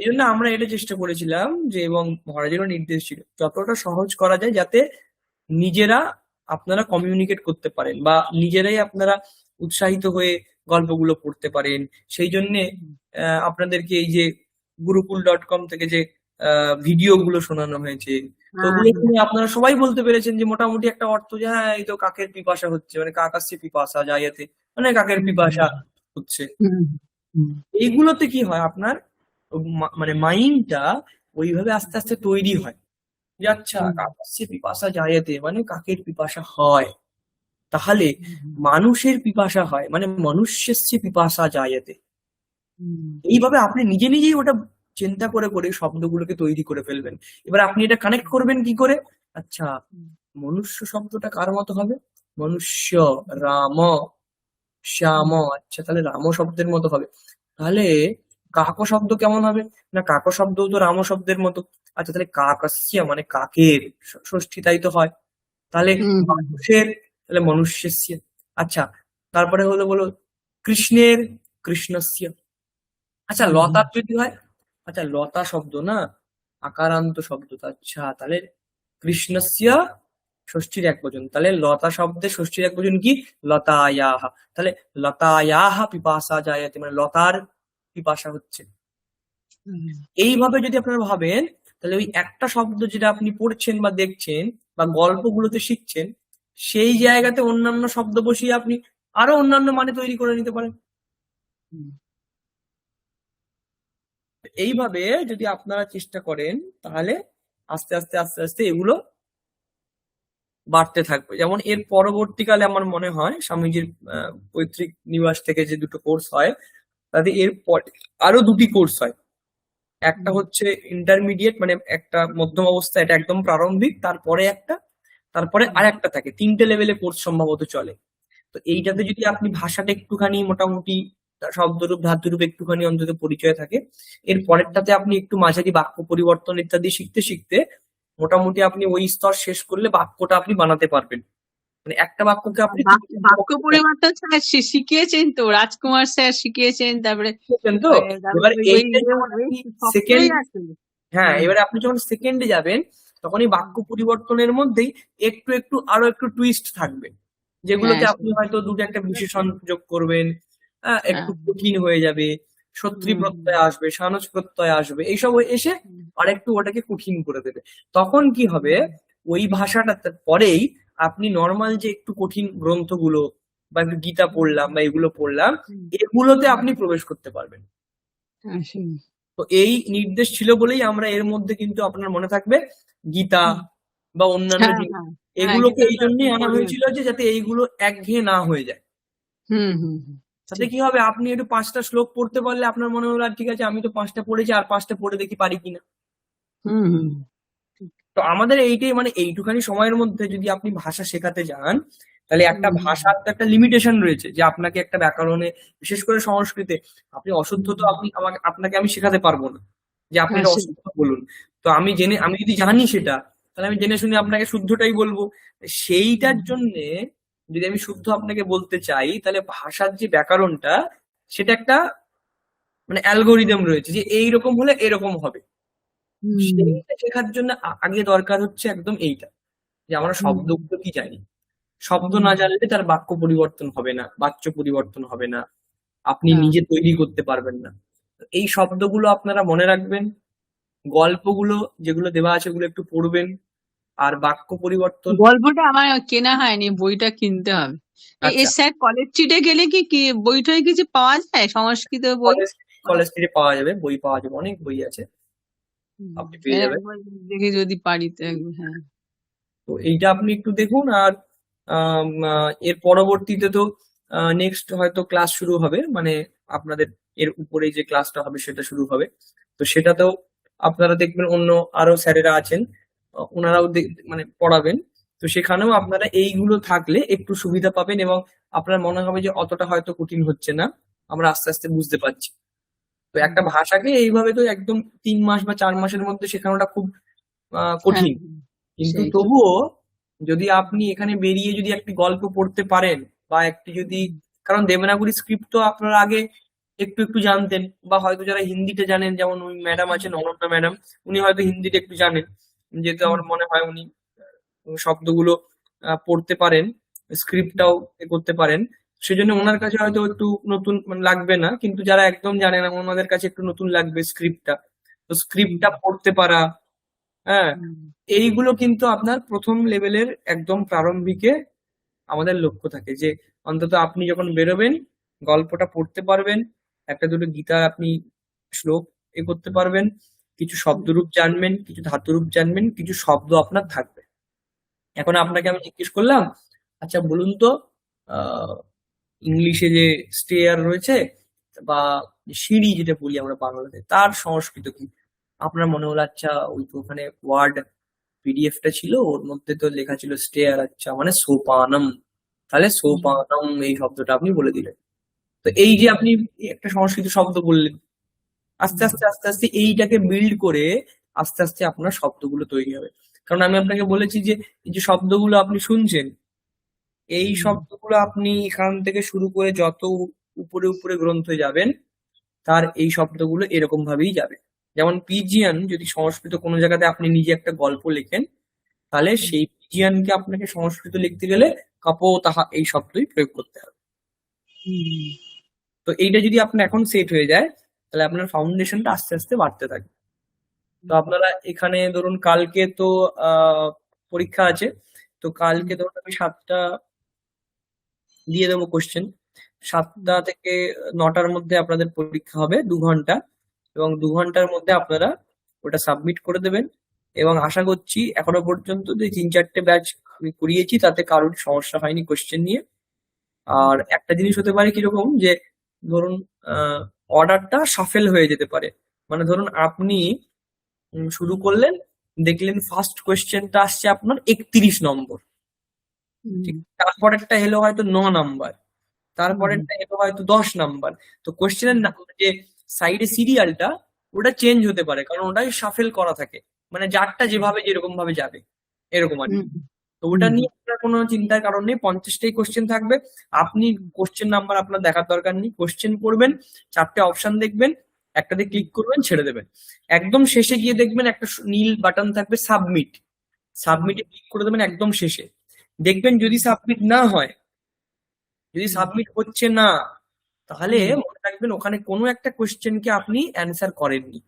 এই জন্য আমরা এটা চেষ্টা করেছিলাম যে, এবং মহারাজেরও নির্দেশ ছিল, যতটা সহজ করা যায়, যাতে নিজেরা আপনারা কমিউনিকেট করতে পারেন বা নিজেরাই আপনারা উৎসাহিত হয়ে গল্পগুলো পড়তে পারেন। সেই জন্যে আপনাদেরকে এই যে গুরুকুল.com থেকে যে ভিডিও গুলো শোনানো হয়েছে, তো ওগুলো শুনে আপনারা সবাই বলতে পেরেছেন যে মোটামুটি একটা অর্থ, যে হ্যাঁ এই তো কাকের পিপাসা হচ্ছে, মানে কাকাস্যে পিপাসা জায়াতে, মানে কাকের পিপাসা হচ্ছে। এইগুলোতে কি হয়, আপনার মানে মাইন্ডটা ওইভাবে আস্তে আস্তে তৈরি হয়, যে আচ্ছা কাকাস্যে পিপাসা জায়াতে, মানে কাকের পিপাসা হয়, তাহলে মানুষের পিপাসা হয়, মানে মনুষ্যস্য পিপাসা জায়াতে। এইভাবে আপনি নিজে নিজেই ওটা চিন্তা করে করে শব্দগুলোকে তৈরি করে ফেলবেন। এবার আপনি এটা কানেক্ট করবেন কি করে, আচ্ছা মনুষ্য শব্দটা কার মতো হবে, মনুষ্য, রাম, শ্যাম, আচ্ছা তাহলে রাম শব্দের মতো হবে। তাহলে কাক শব্দ কেমন হবে, না কাক শব্দ তো রাম শব্দের মতো। আচ্ছা তাহলে কাকস্য মানে কাকের, ষষ্ঠী তাই তো হয়, তাহলে মানুষের, তাহলে মনুষ্যস্য। আচ্ছা তারপরে হলো বলো কৃষ্ণের, কৃষ্ণস্য। আচ্ছা লতার যদি হয়, আচ্ছা লতা শব্দ না, আকারান্ত শব্দ, আচ্ছা তাহলে কৃষ্ণস্য ষষ্ঠীর এক বচন, তাহলে লতা শব্দের ষষ্ঠীর এক বচন কি, লতায়াহ, তাহলে লতায়াহ পিপাসা জায়াতে, মানে লতার পিপাসা হচ্ছে। এইভাবে যদি আপনারা ভাবেন, তাহলে ওই একটা শব্দ যেটা আপনি পড়ছেন বা দেখছেন বা গল্পগুলোতে শিখছেন, সেই জায়গাতে অন্যান্য শব্দ বসিয়ে আপনি আরো অন্যান্য মানে তৈরি করে নিতে পারেন। এইভাবে যদি আপনারা চেষ্টা করেন, তাহলে আস্তে আস্তে আস্তে আস্তে এগুলো বাড়তে থাকবে। যেমন এর পরবর্তীকালে আমার মনে হয় স্বামীজির পৈতৃক নিবাস থেকে যে দুটো কোর্স হয়, তাতে এর পরে আরো দুটি কোর্স হয়। একটা হচ্ছে ইন্টারমিডিয়েট, মানে একটা মধ্যম অবস্থা, এটা একদম প্রারম্ভিক, তারপরে একটা, তারপরে আর একটা থাকে, তিনটে লেভেলে কোর্স সম্ভবত চলে। তো এইটাতে যদি আপনি ভাষাটা একটুখানি মোটামুটি শব্দরূপ ধাতুরূপ একটুখানি অন্তত পরিচয় থাকে। এর পরেরটাতে আপনি একটু মাঝারি বাক্য পরিবর্তন ইত্যাদি শিখতে শিখতে মোটামুটি আপনি ওই স্তর শেষ করলে বাক্যটা আপনি বানাতে পারবেন। মানে একটা বাক্যকে আপনি বাক্য পরিবর্তন স্যার শিখিয়েছেন তো, রাজকুমার স্যার শিখিয়েছেন, তারপরে বুঝছেন তো? এবার ওই এইটা যখন আপনি সেকেন্ড, সবটাই আছে। হ্যাঁ, এবারে আপনি যখন সেকেন্ডে যাবেন তখন এই বাক্য পরিবর্তনের মধ্যেই একটু একটু আরো একটু টুইস্ট থাকবে, যেগুলোতে হ্যাঁ, আপনি হয়তো দুটো একটা বিশেষণ যোগ করবেন, একটু হ্যাঁ। কঠিন হয়ে যাবে, সত্যি প্রত্যয় আসবে, সানজ প্রত্যয় আসবে, এইসব এসে আর একটু ওটাকে কঠিন করে দেবে। তখন কি হবে, ওই ভাষাটা পরেই আপনি নর্মাল যে একটু কঠিন গ্রন্থগুলো বা একটু গীতা পড়লাম বা এগুলো পড়লাম, এগুলোতে আপনি প্রবেশ করতে পারবেন। আসলে। তো এই নির্দেশ ছিল বলেই আমরা এর মধ্যে কিন্তু আপনার মনে থাকবে গীতা বা অন্যান্য হ্যাঁ, জিনিস, হ্যাঁ, এগুলোকে গীতা এই তো জন্যই আপনি আনা পড়িয়েছেন। হয়েছিল যে যাতে এইগুলো একঘেয়ে না হয়ে যায়। হুম, হুম, হুম। তাতে কি হবে, আপনি একটু 5টা শ্লোক পড়তে পারলে আপনার মনে হলো আর ঠিক আছে আমি তো 5টা পড়েছি, আর 5টা পড়ে দেখি পারি কিনা। হুম, হুম। তো আমাদের এইটাই, মানে এইটুখানি সময়ের মধ্যে যদি আপনি ভাষা শেখাতে যান, তাহলে একটা ভাষার তো একটা লিমিটেশন রয়েছে, যে আপনাকে একটা ব্যাকরণে, বিশেষ করে সংস্কৃতে, আপনি অশুদ্ধ তো আপনাকে আমি শেখাতে পারবো না যে আপনি এটা অশুদ্ধ বলুন। তো আমি যদি জানি সেটা, তাহলে আমি জেনে শুনে আপনাকে শুদ্ধটাই বলবো। সেইটার জন্যে যদি আমি শুদ্ধ আপনাকে বলতে চাই, তাহলে ভাষার যে ব্যাকরণটা, সেটা একটা মানে অ্যালগোরিদম রয়েছে যে এইরকম হলে এরকম হবে। সেইটা শেখার জন্য আগে দরকার হচ্ছে একদম এইটা, যে আমরা শব্দগুলো কি জানি। শব্দ না জানলে তার বাক্য পরিবর্তন হবে না, বাচ্য পরিবর্তন হবে না, আপনি নিজে তৈরি করতে পারবেন না। এই শব্দগুলো আপনারা মনে রাখবেন, গল্পগুলো যেগুলো দেওয়া আছে ওগুলো একটু পড়বেন, আর বাক্য পরিবর্তন। গল্পটা আমার কেনা হয়নি, বইটা কিনতে হবে। আচ্ছা, স্যার কলেজ স্ট্রিটে গেলে কি কি বই টই কিছু পাওয়া যায়, সংস্কৃত বই? কলেজ কলেজ থেকে পাওয়া যাবে, বই পাওয়া যাবে, অনেক বই আছে, আপনি পেয়ে যাবেন। একবার দেখে যদি পারি তো হ্যাঁ। তো এইটা আপনি একটু দেখুন। আর এর পরবর্তীতে তো নেক্সট হয়তো ক্লাস শুরু হবে, মানে আপনাদের এর উপরে যে ক্লাসটা হবে সেটা শুরু হবে। তো সেটাতেও আপনারা দেখবেন অন্য আরো স্যারেরা আছেন, ওনারাও মানে পড়াবেন। তো সেখানেও আপনারা এইগুলো থাকলে একটু সুবিধা পাবেন, এবং আপনার মনে হবে যে অতটা হয়তো কঠিন হচ্ছে না, আমরা আস্তে আস্তে বুঝতে পারছি। তো একটা ভাষাকে এইভাবে তো একদম 3 মাস বা 4 মাসের মধ্যে শেখানোটা খুব হ্যাঁ, কঠিন। কিন্তু সেই তবুও যদি আপনি এখানে বেরিয়ে যদি একটি গল্প পড়তে পারেন, বা একটি যদি, কারণ দেবনাগরী স্ক্রিপ্ট তো আপনারা আগে একটু একটু জানতেন, বা হয়তো যারা হিন্দিতে জানেন, যেমন ওই ম্যাডাম আছেন অনন্যা ম্যাডাম, উনি হয়তো হিন্দিতে একটু জানেন, যেহেতু আমার মনে হয় উনি শব্দগুলো পড়তে পারেন, স্ক্রিপ্টটাও করতে পারেন, সেজন্য ওনার কাছে হয়তো একটু নতুন মানে লাগবে না, কিন্তু যারা একদম জানে না ওনাদের কাছে একটু নতুন লাগবে স্ক্রিপ্টটা। তো স্ক্রিপ্টটা পড়তে পারা, হ্যাঁ, এইগুলো কিন্তু আপনার প্রথম লেভেলের একদম প্রারম্ভিকে আমাদের লক্ষ্য থাকে, যে অন্তত আপনি যখন বেরোবেন গল্পটা পড়তে পারবেন, একটা দুটো গীতা আপনি শ্লোক করতে পারবেন, কিছু শব্দরূপ জানবেন, কিছু ধাতুরূপ জানবেন, কিছু শব্দ আপনার থাকবে। এখন আপনাকে আমি জিজ্ঞেস করলাম, আচ্ছা বলুন তো, আহ ইংলিশে যে স্টেয়ার রয়েছে বা সিঁড়ি যেটা বলি আমরা বাংলাতে, তার সংস্কৃত কি? আপনার মনে হলো আচ্ছা ওই তো ওখানে ওয়ার্ড পিডিএফটা ছিল, ওর মধ্যে তো লেখা ছিল স্টেয়ার, আচ্ছা মানে সোপানম, তাহলে সোপানম এই শব্দটা আপনি বলে দিলেন। তো এই যে আপনি একটা সংস্কৃত শব্দ বললেন, আস্তে আস্তে আস্তে আস্তে এইটাকে বিল্ড করে আস্তে আস্তে আপনার শব্দগুলো তৈরি হবে। কারণ আমি আপনাকে বলেছি যে এই যে শব্দগুলো আপনি শুনছেন, এই শব্দগুলো আপনি এখান থেকে শুরু করে যত উপরে উপরে গ্রন্থে যাবেন, তার এই শব্দগুলো এরকম ভাবেই যাবে। যেমন পিজিয়ান, যদি সংস্কৃত কোনো জায়গাতে আপনি নিজে একটা গল্প লেখেন, তাহলে সেই পিজিয়ানকে আপনাকে সংস্কৃত লিখতে গেলে কাপো তাহা এই শব্দই প্রয়োগ করতে হবে। তো এইটা যদি আপনার এখন সেট হয়ে যায়, তাহলে আপনার ফাউন্ডেশনটা আস্তে আস্তে বাড়তে থাকবে। তো আপনারা এখানে ধরুন কালকে তো পরীক্ষা আছে, তো কালকে ধরুন আমি 7টা দিয়ে দেবো কোশ্চেন, 7টা থেকে 9টার মধ্যে আপনাদের পরীক্ষা হবে 2 ঘন্টা, এবং 2 ঘন্টার মধ্যে আপনারা ওটা সাবমিট করে দেবেন। এবং আশা করছি এখনো পর্যন্ত যে 3-4টে ব্যাচ আমি করিয়েছি তাতে কারোর সমস্যা হয়নি কোশ্চেন নিয়ে। আর একটা জিনিস হতে পারে কিরকম, যে ধরুন অর্ডারটা সাফেল হয়ে যেতে পারে, মানে ধরুন আপনি শুরু করলেন, দেখলেন ফার্স্ট কোয়েশ্চেনটা আসছে আপনার 31 নম্বর, ঠিক, তারপর একটা এলো হয়তো 9 নাম্বার, তারপরেরটা এলো হয়তো 10 নাম্বার। তো কোশ্চেনের যে সাইডে সিরিয়ালটা ওটা চেঞ্জ হতে পারে, কারণ ওটাই শাফেল করা থাকে, মানে যারটা যেভাবে যেরকম ভাবে যাবে এরকম আর কি। তো ওটা নিয়ে আপনার কোনো চিন্তার কারণ নেই, 50টাই কোশ্চেন থাকবে। আপনি কোশ্চেন নাম্বার আপনার দেখার দরকার নেই, কোশ্চেন করবেন, 4টে অপশন দেখবেন, একটাতে ক্লিক করবেন, ছেড়ে দেবেন। একদম শেষে গিয়ে দেখবেন একটা নীল বাটন থাকবে সাবমিট, সাবমিটে ক্লিক করে দেবেন একদম শেষে। দেখবেন যদি সাবমিট না হয়, যদি সাবমিট হচ্ছে না, তাহলে মনে রাখবেন ওখানে কোনো একটা কোশ্চেনকে আপনি অ্যান্সার করেননি।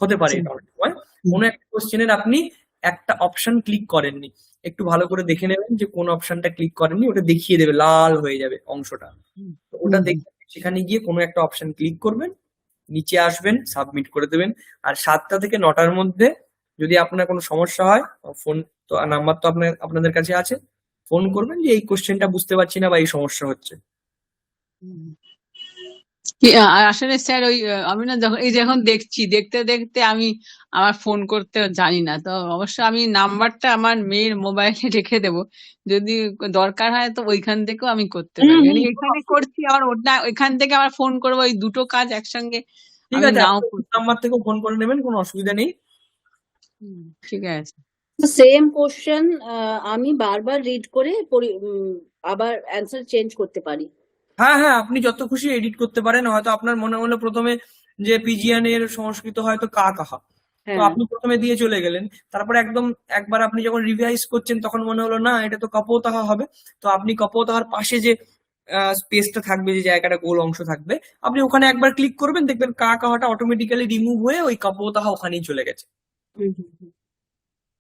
হতে পারে এটা অনেক সময় কোনো একটা কোশ্চেনের আপনি একটা অপশন ক্লিক করেননি, একটু ভালো করে দেখে নেবেন যে কোন অপশনটা ক্লিক করেননি, ওটা দেখিয়ে দেবে, লাল হয়ে যাবে অংশটা। তো ওটা দেখে সেখানে গিয়ে কোনো একটা অপশন ক্লিক করবেন, নিচে আসবেন, সাবমিট করে দেবেন। আর 7টা থেকে 9টার মধ্যে যদি আপনার কোনো সমস্যা হয়, ফোন তো নাম্বার তো আপনাদের কাছে আছে, ফোন করবেন যে এই কোশ্চেনটা বুঝতে পারছি না বা এই সমস্যা হচ্ছে। আসলে স্যার ওই আমি না যখন এই যখন দেখতে দেখতে আমি আমার ফোন করতে জানি না, তো অবশ্য আমি নাম্বারটা আমার মেয়ের মোবাইলে রেখে দেবো, যদি দরকার হয় তো ওইখান থেকেও আমি করতে পারি। মানে এখানে করছি আবার ওটা ওইখান থেকে আবার ফোন করবো, ওই দুটো কাজ একসঙ্গে ঠিক আমি আছে, নাও আপনি করতে নাম্বার থেকেও ফোন করে নেবেন, কোনো অসুবিধা নেই। ঠিক আছে। সেম কোশ্চেন আমি বারবার রিড করে আবার অ্যান্সার চেঞ্জ করতে পারি। হ্যাঁ হ্যাঁ, আপনি যত খুশি এডিট করতে পারেন। হয়তো আপনার মনে হলো প্রথমে যে পিজিয়ান এর সংস্কৃত হয়তো কা কাহা, তো হ্যাঁ, আপনি প্রথমে দিয়ে চলে গেলেন, তারপরে একবার আপনি যখন রিভাইজ করছেন তখন মনে হলো না এটা তো কপোতাহা হবে, তো আপনি কপোতাহার পাশে যে স্পেসটা থাকবে, যে জায়গাটা গোল অংশ থাকবে, আপনি ওখানে একবার ক্লিক করবেন, দেখবেন কা কাহাটা অটোমেটিক্যালি রিমুভ হয়ে ওই কপোতাহা ওখানেই চলে গেছে।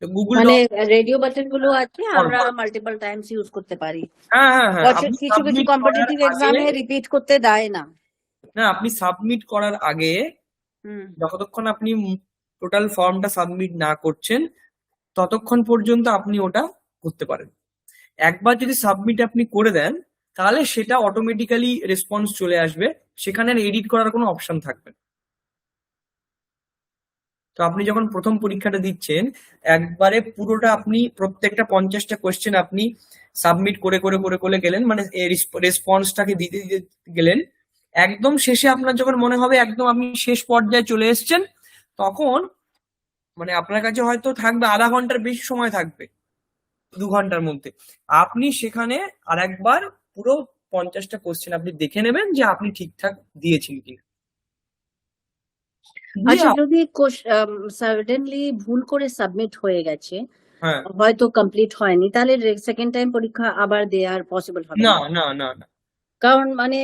গুগল মানে ডক রেডিও বাটন গুলো আছে, আমরা মাল্টিপল টাইমস ইউজ করতে পারি। হ্যাঁ হ্যাঁ হ্যাঁ, আপনি কিছু কিছু সাবমিট করার কম্পিটিটিভ আগে, এক্সামে রিপিট করতে দেয় না। না আপনি সাবমিট করার আগে যতক্ষণ আপনি টোটাল ফর্মটা সাবমিট না করছেন ততক্ষণ পর্যন্ত আপনি ওটা করতে পারেন। একবার যদি সাবমিট আপনি করে দেন, তাহলে সেটা অটোমেটিক্যালি রেসপন্স চলে আসবে, সেখানে এডিট করার কোনো অপশন থাকবে না। তো আপনি যখন প্রথম পরীক্ষাটা দিচ্ছেন, একবারে পুরোটা আপনি প্রত্যেকটা 50টা কোয়েশ্চেন আপনি সাবমিট করে করে করে করে গেলেন, মানে রেসপন্সটাকে দিতে দিতে গেলেন। একদম শেষে আপনার যখন মনে হবে একদম আপনি শেষ পর্যায়ে চলে এসেছেন, তখন মানে আপনার কাছে হয়তো থাকবে আধা ঘন্টার বেশি সময় থাকবে, 2 ঘন্টার মধ্যে, আপনি সেখানে আরেকবার পুরো 50টা কোশ্চেন আপনি দেখে নেবেন যে আপনি ঠিকঠাক দিয়েছেন কিনা। আচ্ছা, যদি সাডেনলি ভুল করে সাবমিট হয়ে গেছে, হ্যাঁ, হয়তো কমপ্লিট হয়নি, তাহলে সেকেন্ড টাইম পরীক্ষা আবার দেওয়ার পসিবল হবে না না? না না না কারণ মানে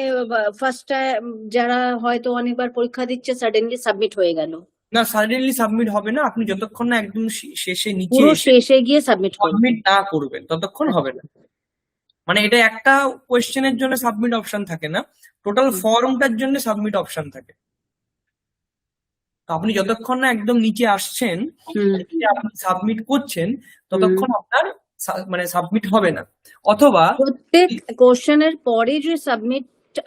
ফার্স্ট টাইম যারা হয়তো অনেকবার পরীক্ষা দিচ্ছে, সাডেনলি সাবমিট হয়ে গেল, না, সাডেনলি সাবমিট হবে না। আপনি যতক্ষণ না একদম শেষে নিচে পুরো এসে শেষে গিয়ে সাবমিট করবে। সাবমিট না করবেন ততক্ষণ হবে না। মানে এটা একটা কোয়েশ্চেনের জন্য সাবমিট অপশন থাকে না, টোটাল ফর্মটার জন্য সাবমিট অপশন থাকে। তো আপনি যতক্ষণ না একদম নিচে আসছেন, আপনি সাবমিট করছেন, ততক্ষণ আপনার মানে সাবমিট হবে না। অথবা প্রত্যেক কোশ্চেনের পরে যে সাবমিট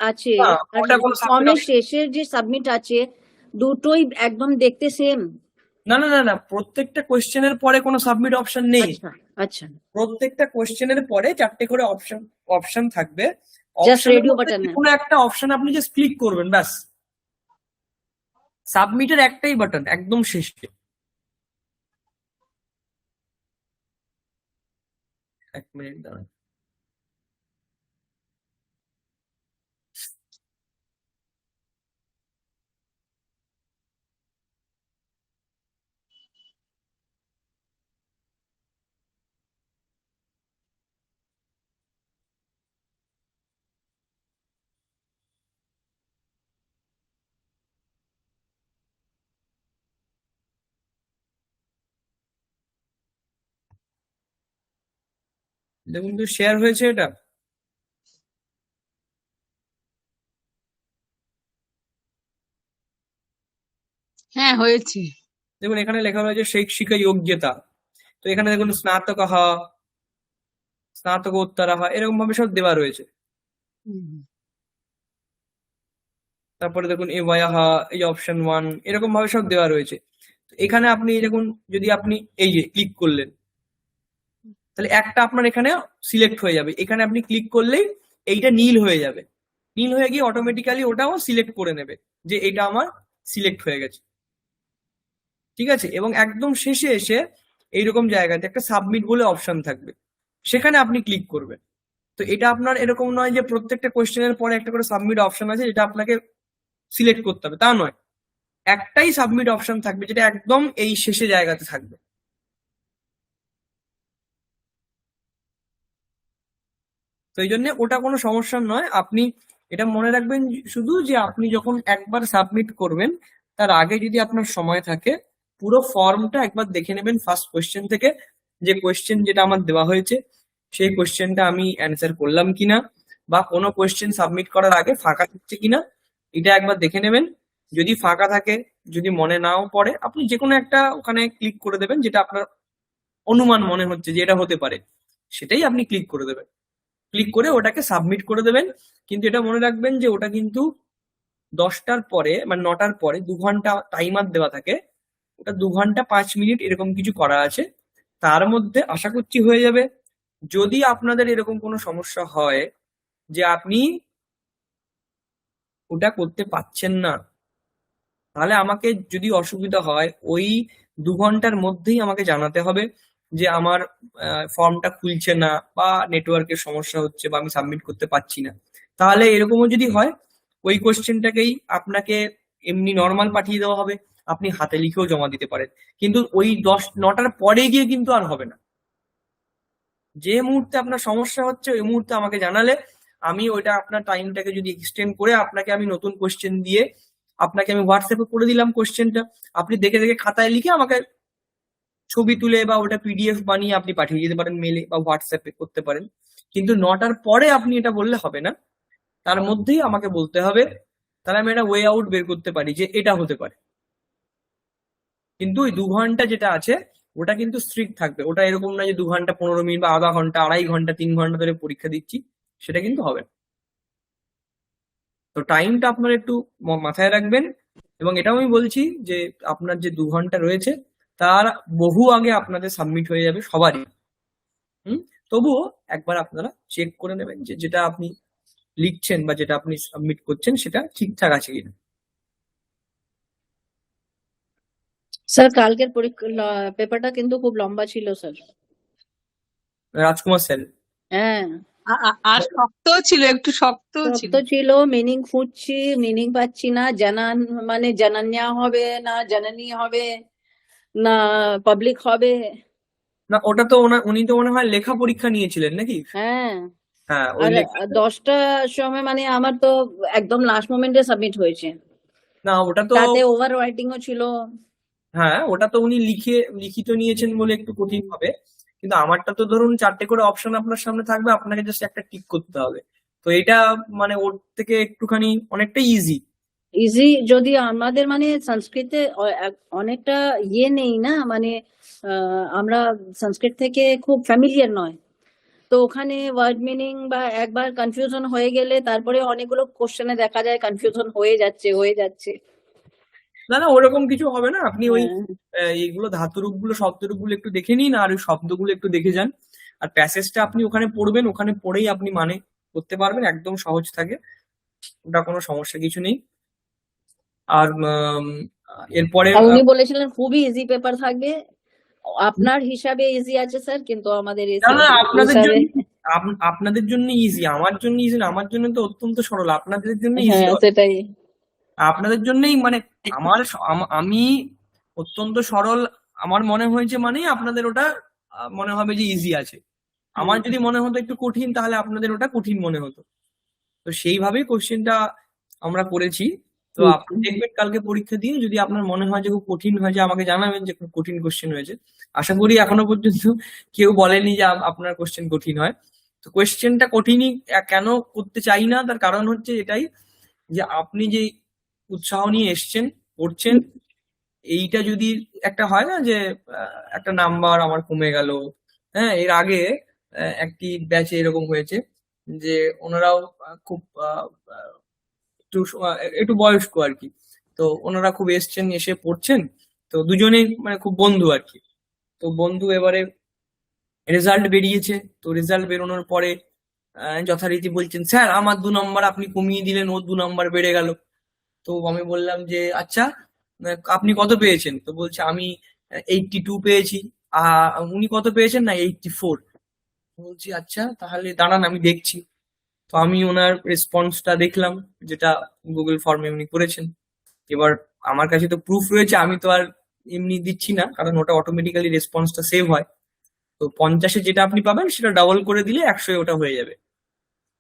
আছে না, আর ওটা কোনো submit ফর্মের option- শেষের যে সাবমিট আছে, দুটোই একদম দেখতে সেম? না না না না, প্রত্যেকটা কোয়েশ্চেনের পরে কোনো সাবমিট অপশন নেই। আচ্ছা আচ্ছা, প্রত্যেকটা কোয়েশ্চেনের পরে 4টে করে অপশন থাকবে। জাস্ট অপশনের রেডিও মধ্যে বাটন। কোনো একটা অপশন আপনি জাস্ট ক্লিক করবেন, ব্যাস। সাবমিটের একটাই বাটন একদম শেষে। এক মিনিট দাঁড়ান। দেখুন তো শেয়ার হয়েছে এটা। হ্যাঁ হয়েছে। দেখুন এখানে লেখা রয়েছে শৈক্ষিক যোগ্যতা। তো এখানে দেখুন স্নাতকঃ, স্নাতকোত্তরঃ, এরকম ভাবে সব দেওয়া রয়েছে। তারপরে দেখুন এওয়ায়াহ, এই অপশন 1, এরকম ভাবে সব দেওয়া রয়েছে। তো এখানে আপনি দেখুন, যদি আপনি এই যে ক্লিক করলেন, তাহলে একটা আপনার এখানে সিলেক্ট হয়ে যাবে। এখানে আপনি ক্লিক করলেই এইটা নীল হয়ে যাবে, নীল হয়ে গিয়ে অটোমেটিক্যালি ওটাও সিলেক্ট করে নেবে যে এটা আমার সিলেক্ট হয়ে গেছে। ঠিক আছে, এবং একদম শেষে এসে এইরকম জায়গাতে একটা সাবমিট বলে অপশন থাকবে, সেখানে আপনি ক্লিক করবেন। তো এটা আপনার এরকম নয় যে প্রত্যেকটা কোয়েশ্চেনের পরে একটা করে সাবমিট অপশন আছে যেটা আপনাকে সিলেক্ট করতে হবে, তা নয়। একটাই সাবমিট অপশন থাকবে যেটা একদম এই শেষে জায়গাতে থাকবে। তো এই জন্য ওটা কোনো সমস্যা নয়। আপনি এটা মনে রাখবেন শুধু যে আপনি যখন একবার সাবমিট করবেন তার আগে যদি আপনার সময় থাকে পুরো ফর্মটা একবার দেখে নেবেন ফার্স্ট কোয়েশ্চেন থেকে, যে কোয়েশ্চেন যেটা আমার দেওয়া হয়েছে সেই কোয়েশ্চেনটা আমি অ্যান্সার করলাম কিনা, বা কোনো কোয়েশ্চেন সাবমিট করার আগে ফাঁকা থাকছে কিনা এটা একবার দেখে নেবেন। যদি ফাঁকা থাকে, যদি মনে নাও পড়ে, আপনি যে কোনো একটা ওখানে ক্লিক করে দেবেন যেটা আপনার অনুমান মনে হচ্ছে যে এটা হতে পারে, সেটাই আপনি ক্লিক করে দেবেন। ক্লিক করে ওটাকে সাবমিট করে দেবেন। কিন্তু এটা মনে রাখবেন যে ওটা কিন্তু 10টার পরে মানে 9টার পরে 2 ঘন্টা টাইমার দেওয়া থাকে, ওটা 2 ঘন্টা 5 মিনিট এরকম কিছু করা আছে, তার মধ্যে আশা করছি হয়ে যাবে। যদি আপনাদের এরকম কোনো সমস্যা হয় যে আপনি ওটা করতে পারছেন না, তাহলে আমাকে যদি অসুবিধা হয় ওই 2 ঘন্টার মধ্যেই আমাকে জানাতে হবে যে আমার ফর্মটা খুলছে না বা নেটওয়ার্কের সমস্যা হচ্ছে বা আমি সাবমিট করতে পারছি না। তাহলে এরকমও যদি হয় ওই কোশ্চেনটাকেই আপনাকে এমনি নর্মাল পাঠিয়ে দেওয়া হবে, আপনি হাতে লিখেও জমা দিতে পারেন, কিন্তু ওই 9টার পরে গিয়ে কিন্তু আর হবে না। যে মুহূর্তে আপনার সমস্যা হচ্ছে ওই মুহূর্তে আমাকে জানালে আমি ওইটা আপনার টাইমটাকে যদি এক্সটেন্ড করে আপনাকে আমি নতুন কোশ্চেন দিয়ে আপনাকে আমি হোয়াটসঅ্যাপে করে দিলাম কোশ্চেনটা, আপনি দেখে দেখে খাতায় লিখে আমাকে ছবি তুলে বা ওটা পিডিএফ বানিয়ে আপনি পাঠিয়ে দিতে পারেন মেলে বা হোয়াটসঅ্যাপে করতে পারেন। কিন্তু 9টার পরে আপনি এটা বললে হবে না, তার মধ্যেই আমাকে বলতে হবে, তাহলে আমি একটা ওয়ে আউট বের করতে পারি যে এটা হতে পারে। কিন্তু ওই 2 ঘন্টা যেটা আছে ওটা কিন্তু স্ট্রিক্ট থাকবে, ওটা এরকম না যে 2 ঘন্টা 15 মিনিট বা আধা ঘন্টা 2.5 ঘন্টা 3 ঘন্টা ধরে পরীক্ষা দিচ্ছি, সেটা কিন্তু হবে না। তো টাইমটা আপনারা একটু মাথায় রাখবেন। এবং এটাও আমি বলছি যে আপনার যে 2 ঘন্টা রয়েছে তার বহু আগে আপনাদের সাবমিট হয়ে যাবে সবারই। তবুও একবার আপনারা চেক করে নেবেন যে যেটা আপনি লিখছেন বা যেটা আপনি সাবমিট করছেন সেটা ঠিকঠাক আছে কিনা। স্যার কালকের পেপারটা কিন্তু খুব লম্বা ছিল স্যার। রাজকুমার স্যার, হ্যাঁ, আর শক্তও ছিল, একটু শক্তও ছিল। শক্ত ছিল, মিনিং খুঁজছি, মিনিং পাচ্ছি না। জানান মানে জানান্যা হবে না জানানি হবে না পাবলিক হবে। না ওটা তো উনি তো মনে হয় লেখা পরীক্ষা নিয়েছিলেন নাকি? হ্যাঁ, হ্যাঁ ওই আর লেখা। 10টার সময় মানে আমার তো একদম লাস্ট মোমেন্টে সাবমিট হয়েছে, না ওটা তো তাতে ওভার রাইটিংও ছিল। হ্যাঁ ওটা তো উনি লিখিত নিয়েছেন বলে একটু কঠিন হবে, কিন্তু আমারটা তো ধরুন 4টে করে অপশন আপনার সামনে থাকবে, আপনাকে জাস্ট একটা টিক করতে হবে। তো এটা মানে ওর থেকে একটুখানি অনেকটা ইজি। ইজি যদি আমাদের মানে সংস্কৃতে অনেকটা ইয়ে নেই না, মানে আমরা সংস্কৃত থেকে খুব ফ্যামিলিয়ার নয়, তো ওখানে ওয়ার্ড মিনিং বা একবার কনফিউশন হয়ে গেলে তারপরে অনেকগুলো কোশ্চেনে দেখা যায় কনফিউশন হয়ে যাচ্ছে। না না ওরকম কিছু হবে না, আপনি ওই হ্যাঁ, এইগুলো ধাতুরূপ গুলো শব্দরূপ গুলো একটু দেখে নিন আর ওই শব্দগুলো একটু দেখে যান। আর প্যাসেজটা আপনি ওখানে পড়বেন, ওখানে পড়েই আপনি মানে করতে পারবেন, একদম সহজ থাকে, ওটা কোনো সমস্যা কিছু নেই। আর এরপরে আর উনি বলেছিলেন খুবই ইজি পেপার থাকবে। আপনার হিসাবে ইজি আছে স্যার, কিন্তু আমাদের না না আপনাদের হিসাবে জন্য আপনাদের জন্য ইজি, আমার জন্য ইজি না, আমার জন্য তো অত্যন্ত সরল, আপনাদের জন্য ইজি। হ্যাঁ সেটাই। আপনাদের জন্যই মানে আমি অত্যন্ত সরল আমার মনে হয়েছে মানেই আপনাদের ওটা মনে হবে যে ইজি আছে। আমার যদি মনে হতো একটু কঠিন তাহলে আপনাদের ওটা কঠিন মনে হতো। তো সেইভাবেই কোশ্চেনটা আমরা করেছি। তো আপনি দেখবেন কালকে পরীক্ষা দিয়ে যদি আপনার মনে হয় যে খুব কঠিন হয়েছে আমাকে জানাবেন যে খুব কঠিন কোশ্চেন হয়েছে। আশা করি এখনো পর্যন্ত কেউ বলেনি যে আপনার কোশ্চেন কঠিন হয়। তো কোশ্চেনটা কঠিনই কেন করতে চাই না, তার কারণ হচ্ছে এটাই যে আপনি যে উৎসাহ নিয়ে এসছেন পড়ছেন, এইটা যদি একটা হয় না যে একটা নাম্বার আমার কমে গেল। হ্যাঁ এর আগে একটি ব্যাচে এরকম হয়েছে যে ওনারাও খুব একটু একটু বয়স্ক আর কি, তো ওনারা খুব এসছেন এসে পড়ছেন, তো দুজনেই মানে খুব বন্ধু আর কি। তো বন্ধু এবারে রেজাল্ট বেরিয়েছে, তো রেজাল্ট বেরোনোর পরে যথারীতি বলছেন, স্যার আমার 2 নম্বর আপনি কমিয়ে দিলেন, ও 2 নম্বর বেড়ে গেল। তো আমি বললাম যে আচ্ছা, আপনি কত পেয়েছেন? তো বলছে আমি 82 পেয়েছি। উনি কত পেয়েছেন? না 84। বলছি আচ্ছা, তাহলে দাঁড়ান আমি দেখছি। তো আমি ওনার রেসপন্সটা দেখলাম, যেটা গুগল ফর্মে উনি করেছেন। এবার আমার কাছে তো প্রুফ রয়েছে, আমি তো আর এমনি দিচ্ছি না, কারণ ওটা অটোমেটিক্যালি রেসপন্সটা সেভ হয়। তো 50-এ যেটা আপনি পাবেন সেটা ডাবল করে দিলে 100-এ ওটা হয়ে যাবে।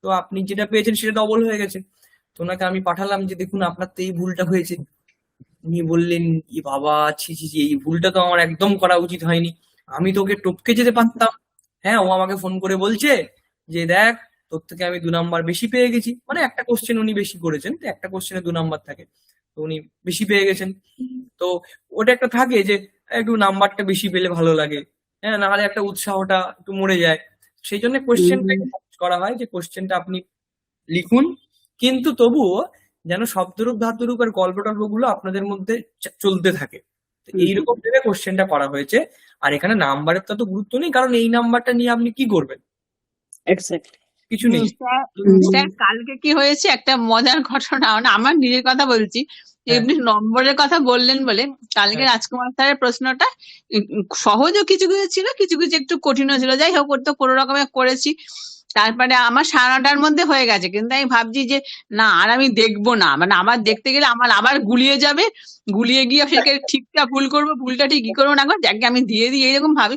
তো আপনি যেটা পেয়েছেন সেটা ডবল হয়ে গেছে। তো ওনাকে আমি পাঠালাম যে দেখুন আপনার তো এই ভুলটা হয়েছে। উনি বললেন, ই বাবা, ছি ছি ছি, এই ভুলটা তো আমার একদম করা উচিত হয়নি, আমি তো ওকে টপকে যেতে পারতাম। হ্যাঁ, ও আমাকে ফোন করে বলছে যে দেখ, তোর থেকে আমি 2 নম্বর বেশি পেয়ে গেছি। মানে একটা কোশ্চেন উনি বেশি করেছেন, তো একটা কোশ্চেনে 2 নম্বর থাকে, তো উনি বেশি পেয়ে গেছেন। তো ওটা একটা থাকে যে একটু নাম্বারটা বেশি পেলে ভালো লাগে, হ্যাঁ, নাহলে একটা উৎসাহটা একটু মরে যায়। সেই জন্য কোশ্চেনটাকে করা হয় যে কোশ্চেনটা আপনি লিখুন, কিন্তু তবুও যেন শব্দরূপ ধাতুরূপ আর গল্প টল্প গুলো আপনাদের মধ্যে চলতে থাকে। তো এইরকম ভেবে কোশ্চেনটা করা হয়েছে। আর এখানে নাম্বারের তো গুরুত্ব নেই, কারণ এই নাম্বারটা নিয়ে আপনি কি করবেন? এক্স্যাক্টলি। কিছু নেই। স্যার, স্যার কালকে কি হয়েছে একটা মজার ঘটনা, মানে আমার নিজের কথা বলছি। হ্যাঁ, এমনি নম্বরের কথা বললেন বলে কালকে হ্যাঁ, রাজকুমার স্যারের প্রশ্নটা সহজও কিছু কিছু ছিল, কিছু কিছু একটু কঠিনও ছিল। যাই হোক, ওর তো কোনো রকমে করেছি। তারপরে আমার 9:30টার মধ্যে হয়ে গেছে, কিন্তু আমি ভাবছি যে না আর আমি দেখবো না, মানে আমার দেখতে গেলে আমার আবার গুলিয়ে যাবে, গুলিয়ে গিয়ে সেকে ঠিকটা ভুল করবো, ভুলটা ঠিক কি করবো না করবো, যাকে আমি দিয়ে দিই এইরকম ভাবি।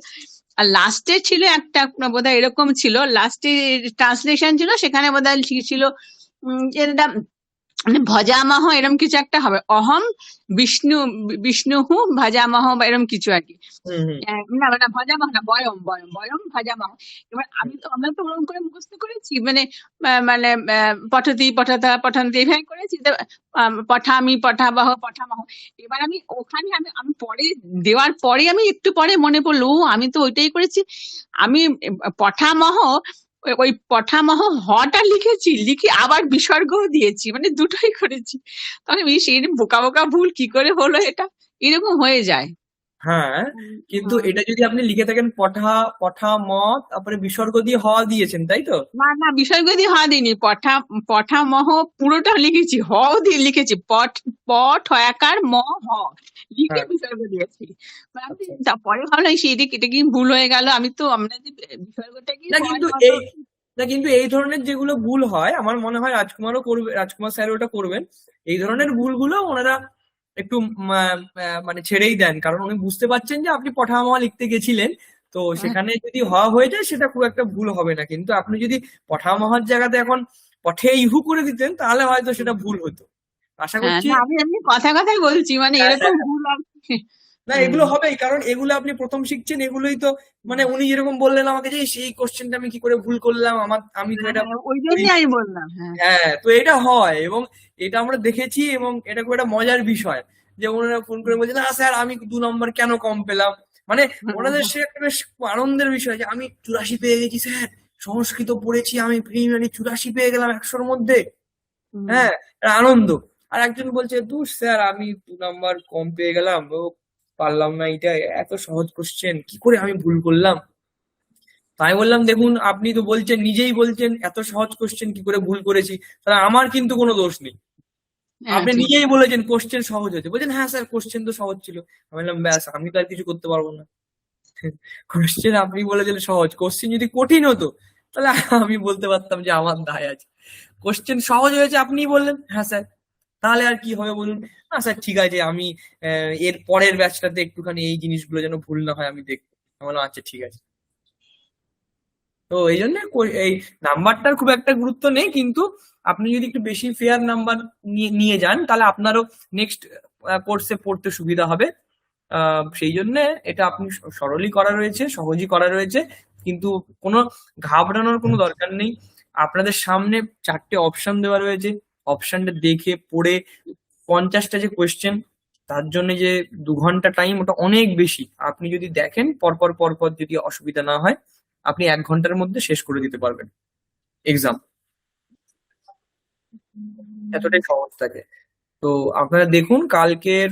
আর লাস্টে ছিল একটা বোধহয় এরকম ছিল, লাস্টে ট্রান্সলেশন ছিল, সেখানে বোধহয় ছিল যেটা মানে ভজামহ এরম কিছু একটা হবে, অহম বিষ্ণুহু ভজামহ বা এরম কিছু আর কি। হুম, হুম, না না ভজামহ না, বয়ম বয়ম বয়ম ভজামহ। এবার আমরা তো ওরকম করে মুখস্থ করেছি, মানে মানে পঠতি পঠতা পঠন্তি এভাবে করেছি তো, পঠামি পঠাবহ পঠামহ। এবার আমি ওখানে আমি আমি পরে দেওয়ার পরে আমি একটু পরে মনে পড়লো, ও আমি তো ওইটাই করেছি। আমি পঠামহ, ওই পঠামহ হটা লিখেছি, লিখে আবার বিসর্গও দিয়েছি, মানে দুটোই করেছি। তখন আমি সেই বোকা বোকা ভুল কি করে হলো এটা, এরকম হয়ে যায়। হ্যাঁ, কিন্তু হুম। এটা যদি আপনি লিখে থাকেন পঠা পঠা মত, তারপরে বিসর্গ দিয়ে হ দিয়েছেন, তাই তো? না না, বিসর্গ দিয়ে হ দিইনি, পঠামহ পুরোটা লিখেছি, হও দিয়ে লিখেছি, পঠ হয়াকার ম হ লিখে হ্যাঁ, বিসর্গ দিয়েছি। মানে আমি আচ্ছা। তারপরে ভাবলাম সেটা এটা কি ভুল হয়ে গেল, আমি তো আমরা যে বিসর্গটা কি না হয় কিন্তু মতো। এই না কিন্তু এই ধরনের যেগুলো ভুল হয়, আমার মনে হয় রাজকুমারও করবে, রাজকুমার স্যার ওটা করবেন। এই ধরনের ভুলগুলো ওনারা একটু মানে ছেড়েই দেন, কারণ উনি বুঝতে পারছেন যে আপনি পঠামহা লিখতে গেছিলেন। তো সেখানে যদি হয়ে যায় সেটা খুব একটা ভুল হবে না, কিন্তু আপনি যদি পঠামহার জায়গাতে এখন পঠে ইহু করে দিতেন তাহলে হয়তো সেটা ভুল হতো। আশা হ্যাঁ, করছি। না আমি এমনি কথাই বলছি, মানে হ্যাঁ, এরকম হ্যাঁ, ভুল আর কি। না হুম। এগুলো হবেই, কারণ এগুলো আপনি প্রথম শিখছেন, এগুলোই তো মানে উনি যেরকম বললেন আমাকে যে সেই কোশ্চেনটা আমি কি করে ভুল করলাম, আমি তো এটা। হ্যাঁ, ওই জন্যই আমি বললাম। হ্যাঁ। হ্যাঁ, তো এটা হয়, এবং এটা আমরা দেখেছি, এবং এটা খুব একটা মজার বিষয় যে ওনারা ফোন করে বলছে, না স্যার আমি 2 নম্বর কেন কম পেলাম। মানে ওনাদের সে একটা বেশ আনন্দের বিষয় যে আমি 84 পেয়ে গেছি স্যার, সংস্কৃত পড়েছি আমি প্রিলিমিনারি, 84 পেয়ে গেলাম 100-র মধ্যে। হুম। হ্যাঁ, একটা আনন্দ। আর একজন বলছে, দূর স্যার আমি 2 নম্বর কম পেয়ে গেলাম, ও পারলাম না, এটা এত সহজ কোশ্চেন কি করে আমি ভুল করলাম। তাই বললাম দেখুন, আপনি তো বলছেন, নিজেই বলছেন এত সহজ কোশ্চেন কি করে ভুল করেছি, তাহলে আমার কিন্তু কোনো দোষ নেই। হ্যাঁ, আপনি ঠিক। নিজেই বলেছেন কোশ্চেন সহজ হয়েছে, বলছেন হ্যাঁ স্যার কোশ্চেন তো সহজ ছিল। আমি বললাম ব্যাস, আমি তো আর কিছু করতে পারবো না। কোশ্চেন আপনি বলেছেন সহজ, কোশ্চেন যদি কঠিন হতো তাহলে আমি বলতে পারতাম যে আমার দায় আছে। কোশ্চেন সহজ হয়েছে আপনিই বললেন হ্যাঁ স্যার, তাহলে আর কি হবে বলুন। না স্যার ঠিক আছে, আমি এর পরের ব্যাচটাতে একটুখানি এই জিনিসগুলো যেন ভুল না হয় আমি দেখবো। আমি বললাম আচ্ছা ঠিক আছে। তো এই জন্য এই নাম্বারটার খুব একটা গুরুত্ব নেই, কিন্তু আপনি যদি একটু বেশি ফেয়ার নাম্বার নিয়ে যান তাহলে আপনারও নেক্সট কোর্সে পড়তে সুবিধা হবে। সেই জন্য এটা আপনি সরলই করা রয়েছে, সহজই করা রয়েছে, কিন্তু কোনো ঘাবড়ানোর কোনো দরকার নেই। আপনাদের সামনে 4টে অপশন দেওয়া রয়েছে, অপশনটা দেখে পড়ে 50টা যে কোয়েশ্চেন, তার জন্য যে 2 ঘন্টা টাইম, ওটা অনেক বেশি। আপনি যদি দেখেন পরপর পরপর, যদি অসুবিধা না হয়, আপনি 1 ঘন্টার মধ্যে শেষ করে দিতে পারবেন এক্সাম, এতটাই সহজ থাকে। তো আপনারা দেখুন কালকের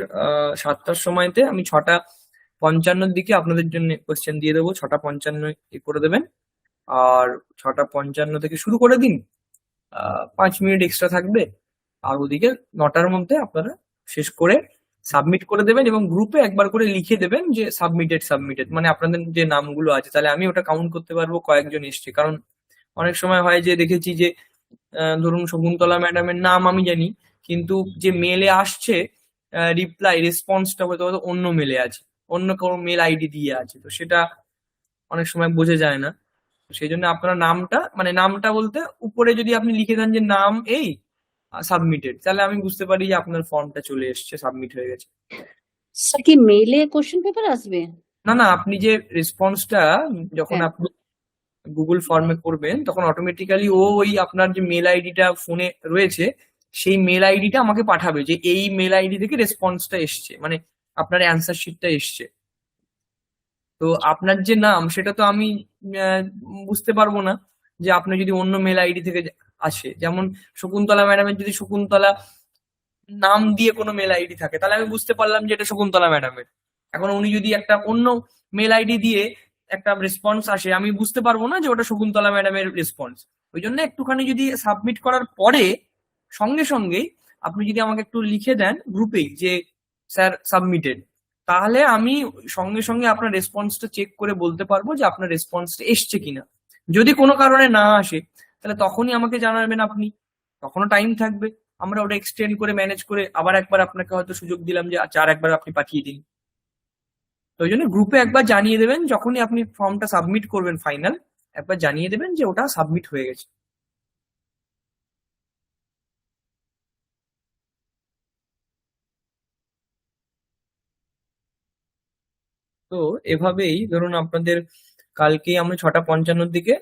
7টার সময়তে আমি 6:55 দিকে আপনাদের জন্য কোয়েশ্চেন দিয়ে দেবো, 6:55 করে দেবেন। আর 6:55 থেকে শুরু করে দিন, 5 মিনিট এক্সট্রা থাকবে, আর ওদিকে 9টার মধ্যে আপনারা শেষ করে সাবমিট করে দেবেন এবং গ্রুপে একবার করে লিখে দেবেন যে সাবমিটেড, মানে আপনাদের যে নামগুলো আছে, তাহলে আমি ওটা কাউন্ট করতে পারবো কয়েকজন এসছে। কারণ অনেক সময় হয় যে দেখেছি যে ধরুন শকুন্তলা ম্যাডামের নাম আমি জানি, কিন্তু যে মেলে আসছে রেসপন্সটা হয়তো অন্য মেলে আছে, অন্য কোনো মেল আইডি দিয়ে আছে, তো সেটা অনেক সময় বোঝা যায় না। তো সেই জন্য আপনার নামটা বলতে উপরে যদি আপনি লিখে দেন যে নাম এই সাবমিটেড, তাহলে আমি বুঝতে পারি যে আপনার ফর্মটা চলে এসছে, সাবমিট হয়ে গেছে। স্যার কি মেইলে কোশ্চেন পেপার আসবে? না, আপনি যে রেসপন্সটা যখন হ্যাঁ। আপনি গুগল ফর্মে করবেন, তখন অটোমেটিক্যালি ওই আপনার যে মেল আইডিটা ফোনে রয়েছে, সেই মেল আইডিটা আমাকে পাঠাবে যে এই মেল আইডি থেকে রেসপন্সটা এসছে, মানে আপনার অ্যান্সার শিটটা এসছে। তো আপনার যে নাম সেটা তো আমি বুঝতে পারবো না যে আপনি যদি অন্য মেল আইডি থেকে আসে, যেমন শকুন্তলা ম্যাডামের যদি শকুন্তলা নাম দিয়ে কোনো মেল আইডি থাকে, তাহলে আমি বুঝতে পারলাম যে এটা শকুন্তলা ম্যাডামের। এখন উনি যদি একটা অন্য মেল আইডি দিয়ে একটা রেসপন্স আসে, আমি বুঝতে পারবো না যে ওটা শকুন্তলা ম্যাডামের রেসপন্স। ওই জন্য একটুখানি যদি সাবমিট করার পরে সঙ্গে সঙ্গেই আপনি যদি আমাকে একটু লিখে দেন গ্রুপেই যে স্যার সাবমিটেড, তাহলে আমি সঙ্গে সঙ্গে আপনার রেসপন্সটা চেক করে বলতে পারবো যে আপনার রেসপন্সটা এসছে কিনা। যদি কোনো কারণে না আসে, তাহলে তখনই আমাকে জানাবেন আপনি, তখনও টাইম থাকবে, আমরা ওটা এক্সটেন্ড করে ম্যানেজ করে আবার একবার আপনাকে হয়তো সুযোগ দিলাম যে আচ্ছা আর একবার আপনি পাঠিয়ে দিন। তো ওই জন্য গ্রুপে একবার জানিয়ে দেবেন, যখনই আপনি ফর্মটা সাবমিট করবেন ফাইনাল, একবার জানিয়ে দেবেন যে ওটা সাবমিট হয়ে গেছে। তো এভাবেই ধরুন আপনাদের কালকেই আমরা 6:55 দিকে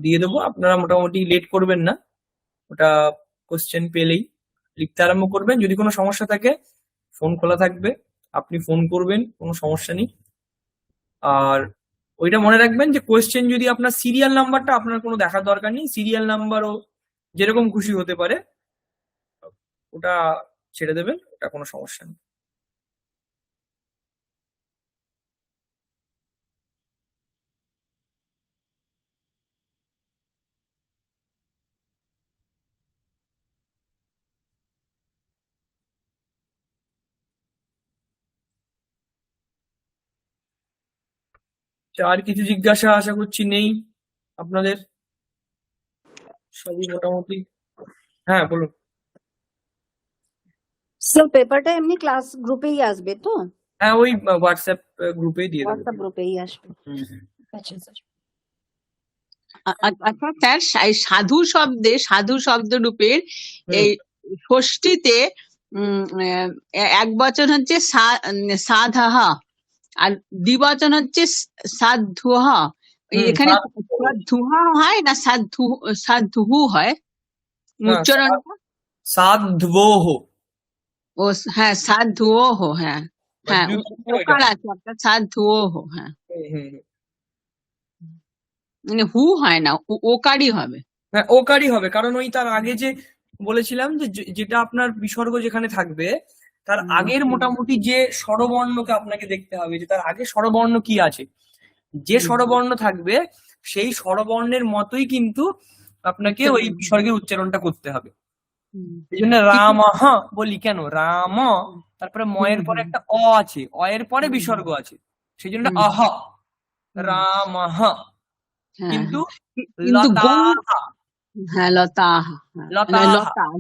দিয়ে দেবো। আপনারা মোটামুটি লেট করবেন না, ওটা কোশ্চেন পেলেই লিখতে আরম্ভ করবেন। যদি কোনো সমস্যা থাকে ফোন খোলা থাকবে, আপনি ফোন করবেন, কোনো সমস্যা নেই। আর ওইটা মনে রাখবেন যে কোয়েশ্চেন যদি আপনার সিরিয়াল নাম্বারটা আপনার কোনো দেখার দরকার নেই, সিরিয়াল নাম্বারও যেরকম খুশি হতে পারে, ওটা ছেড়ে দেবেন, ওটা কোনো সমস্যা নেই। আর কিছু জিজ্ঞাসা আশা করছি নেই আপনাদের, সবই মোটামুটি। হ্যাঁ বলুন। স্যার পেপারটা এমনি ক্লাস গ্রুপেই আসবে তো? হ্যাঁ, ওই হোয়াটসঅ্যাপ গ্রুপেই দিয়ে দেবো। হোয়াটসঅ্যাপ গ্রুপেই আসবে। হুম। আচ্ছা স্যার। আচ্ছা স্যার, এই সাধু শব্দ রূপের এই ষষ্ঠীতে এক বচন হচ্ছে সাধহ আর দ্বিবচন হচ্ছে সাধুহ। এখানে সাধুহ হয় না সাধুহু হয় উচ্চারণটা? সাধবোহ। ও হ্যাঁ, সাধুওহ। হ্যাঁ হ্যাঁ, ওকার আছে একটা সাধুওহ। হ্যাঁ, মানে হু হয় না, ওকারই হবে। হ্যাঁ, ওকারই হবে, কারণ ওই তার আগে যে বলেছিলাম যে যেটা আপনার বিসর্গ যেখানে থাকবে, তার আগের মোটামুটি যে স্বরবর্ণকে আপনাকে দেখতে হবে যে তার আগে স্বরবর্ণ কি আছে। যে স্বরবর্ণ থাকবে সেই স্বরবর্ণের মতোই কিন্তু আপনাকে ওই বিসর্গের উচ্চারণটা করতে হবে। এই জন্য রামহ বলি কেন, রাম, তারপরে ময়ের পরে একটা অ আছে, অ এর পরে বিসর্গ আছে, সেই জন্য আহ, রামহ। কিন্তু লতাহা, হ্যাঁ লতাহ,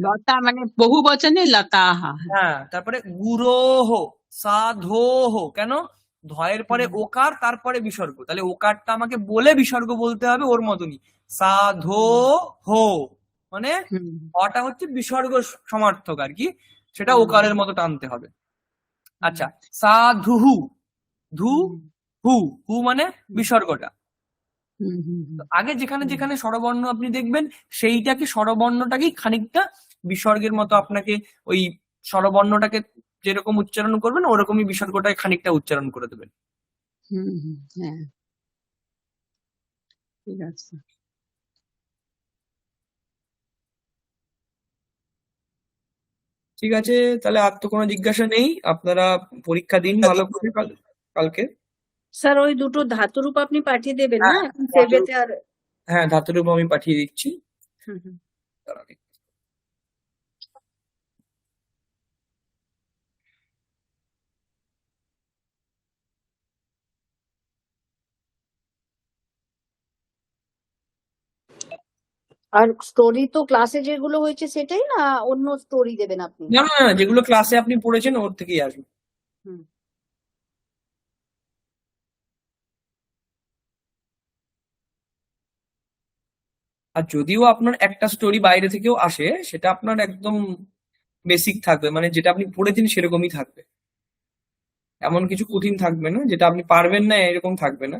লতা মানে বহু বচনে লতাহ। হ্যাঁ, তারপরে গুরোহ, সাধোহ, কেন ধয়ের পরে ওকার তারপরে বিসর্গ, তাহলে ওকারটা আমাকে বলে বিসর্গ বলতে হবে ওর মতনই, সাধোহ, মানে অটা হচ্ছে বিসর্গ সমার্থক আর কি, সেটা ওকারের মতো টানতে হবে। আচ্ছা, সাধুহু, ধু হু, হু মানে বিসর্গটা। আগে যেখানে যেখানে স্বরবর্ণ আপনি দেখবেন সেইটাকে স্বরবর্ণটাকেই খানিকটা বিসর্গের মতো আপনাকে ওই স্বরবর্ণটাকে যেরকম উচ্চারণ করবেন ওরকমই বিসর্গটাকে খানিকটা উচ্চারণ করে দেবেন। হ্যাঁ ঠিক আছে। ঠিক আছে, তাহলে আর তো কোনো জিজ্ঞাসা নেই, আপনারা পরীক্ষা দিন ভালো করে কালকে। স্যার ওই দুটো ধাতুরূপ আপনি পাঠিয়ে দেবেন না হ্যাঁ, এখন সেভেতে আর হ্যাঁ, ধাতুরূপ আমি পাঠিয়ে দিচ্ছি। হুম হুম। দাঁড়ান। আর স্টোরি তো ক্লাসে যেগুলো হয়েছে সেটাই, না অন্য স্টোরি দেবেন আপনি? না না না, যেগুলো ক্লাসে আপনি পড়েছেন ওর থেকেই আসবে। হুম। আর যদিও আপনার একটা স্টোরি বাইরে থেকেও আসে, সেটা আপনার একদম বেসিক থাকবে, মানে যেটা আপনি পড়েছেন সেরকমই থাকবে। এমন কিছু কঠিন থাকবে না, যেটা আপনি পারবেন না এরকম থাকবে না।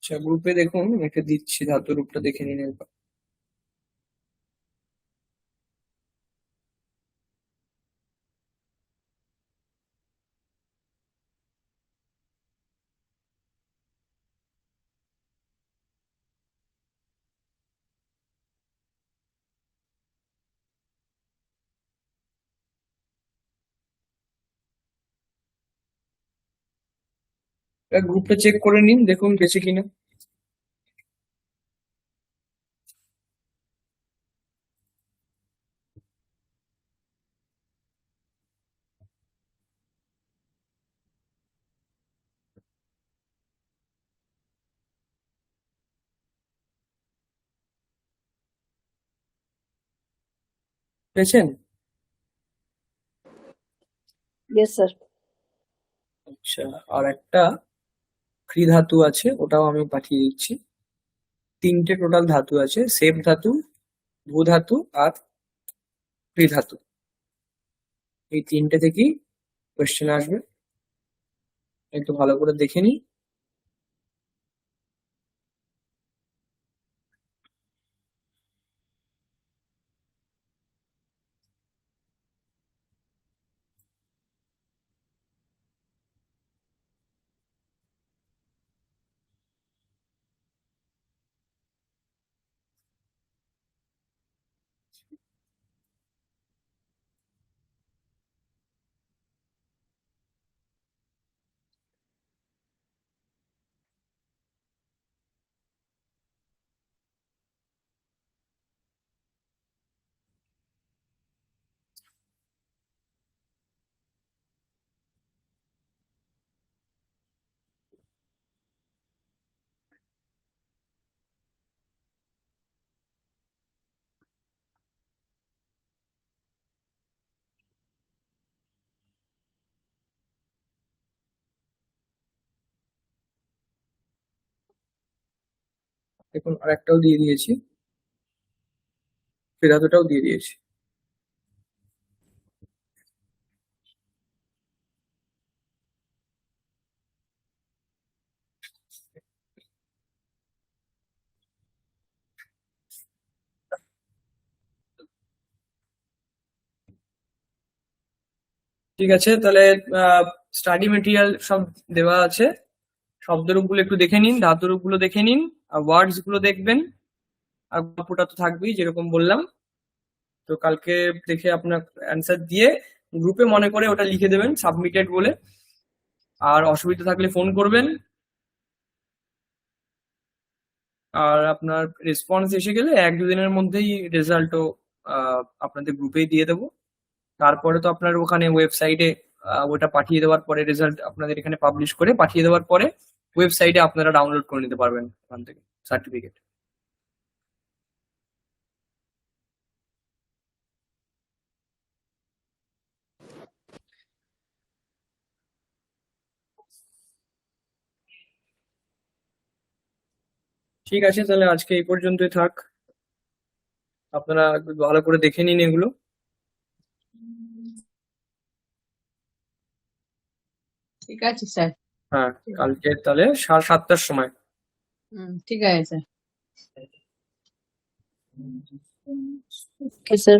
আচ্ছা, গ্রুপে দেখুন, আমি একটা দিচ্ছি, ধাতুরূপটা দেখে নিন একবার। গ্রুপটা চেক করে নিন, দেখুন গেছে কিনা। পেয়েছেন? Yes sir. আচ্ছা, আর একটা ক্রি ধাতু আছে, ওটাও আমি পাঠিয়ে দিচ্ছি। তিনটে টোটাল ধাতু আছে, সেব ধাতু, ভূ ধাতু আর ক্রি ধাতু। এই তিনটে থেকেই কোয়েশ্চেন আসবে, একটু ভালো করে দেখে নিই। দেখুন, আর একটাও দিয়ে দিয়েছি, ক্রি ধাতুটাও দিয়ে দিয়েছি। ঠিক আছে, তাহলে স্টাডি মেটেরিয়াল সব দেওয়া আছে। শব্দরূপগুলো একটু দেখে নিন, ধাতুরূপগুলো দেখে নিন, আর ওয়ার্ডস গুলো দেখবেন, আর গল্পটা তো থাকবেই যেরকম বললাম। তো কালকে দেখে আপনার অ্যান্সার দিয়ে গ্রুপে মনে করে ওটা লিখে দেবেন সাবমিটেড বলে। আর অসুবিধা থাকলে ফোন করবেন। আর আপনার রেসপন্স এসে গেলে 1-2 দিনের মধ্যেই রেজাল্টও আপনাদের গ্রুপেই দিয়ে দেবো। তারপরে তো আপনার ওখানে ওয়েবসাইটে ওটা পাঠিয়ে দেওয়ার পরে রেজাল্ট আপনাদের এখানে পাবলিশ করে পাঠিয়ে দেওয়ার পরে ওয়েবসাইটে আপনারা ডাউনলোড করে নিতে পারবেন ওখান থেকে সার্টিফিকেট। ঠিক আছে, তাহলে আজকে এই পর্যন্তই থাক। আপনারা একটু ভালো করে দেখে নিন এগুলো। ঠিক আছে স্যার। হ্যাঁ, কালকে তাহলে 7:30টার সময়। ঠিক আছে স্যার। Okay, sir.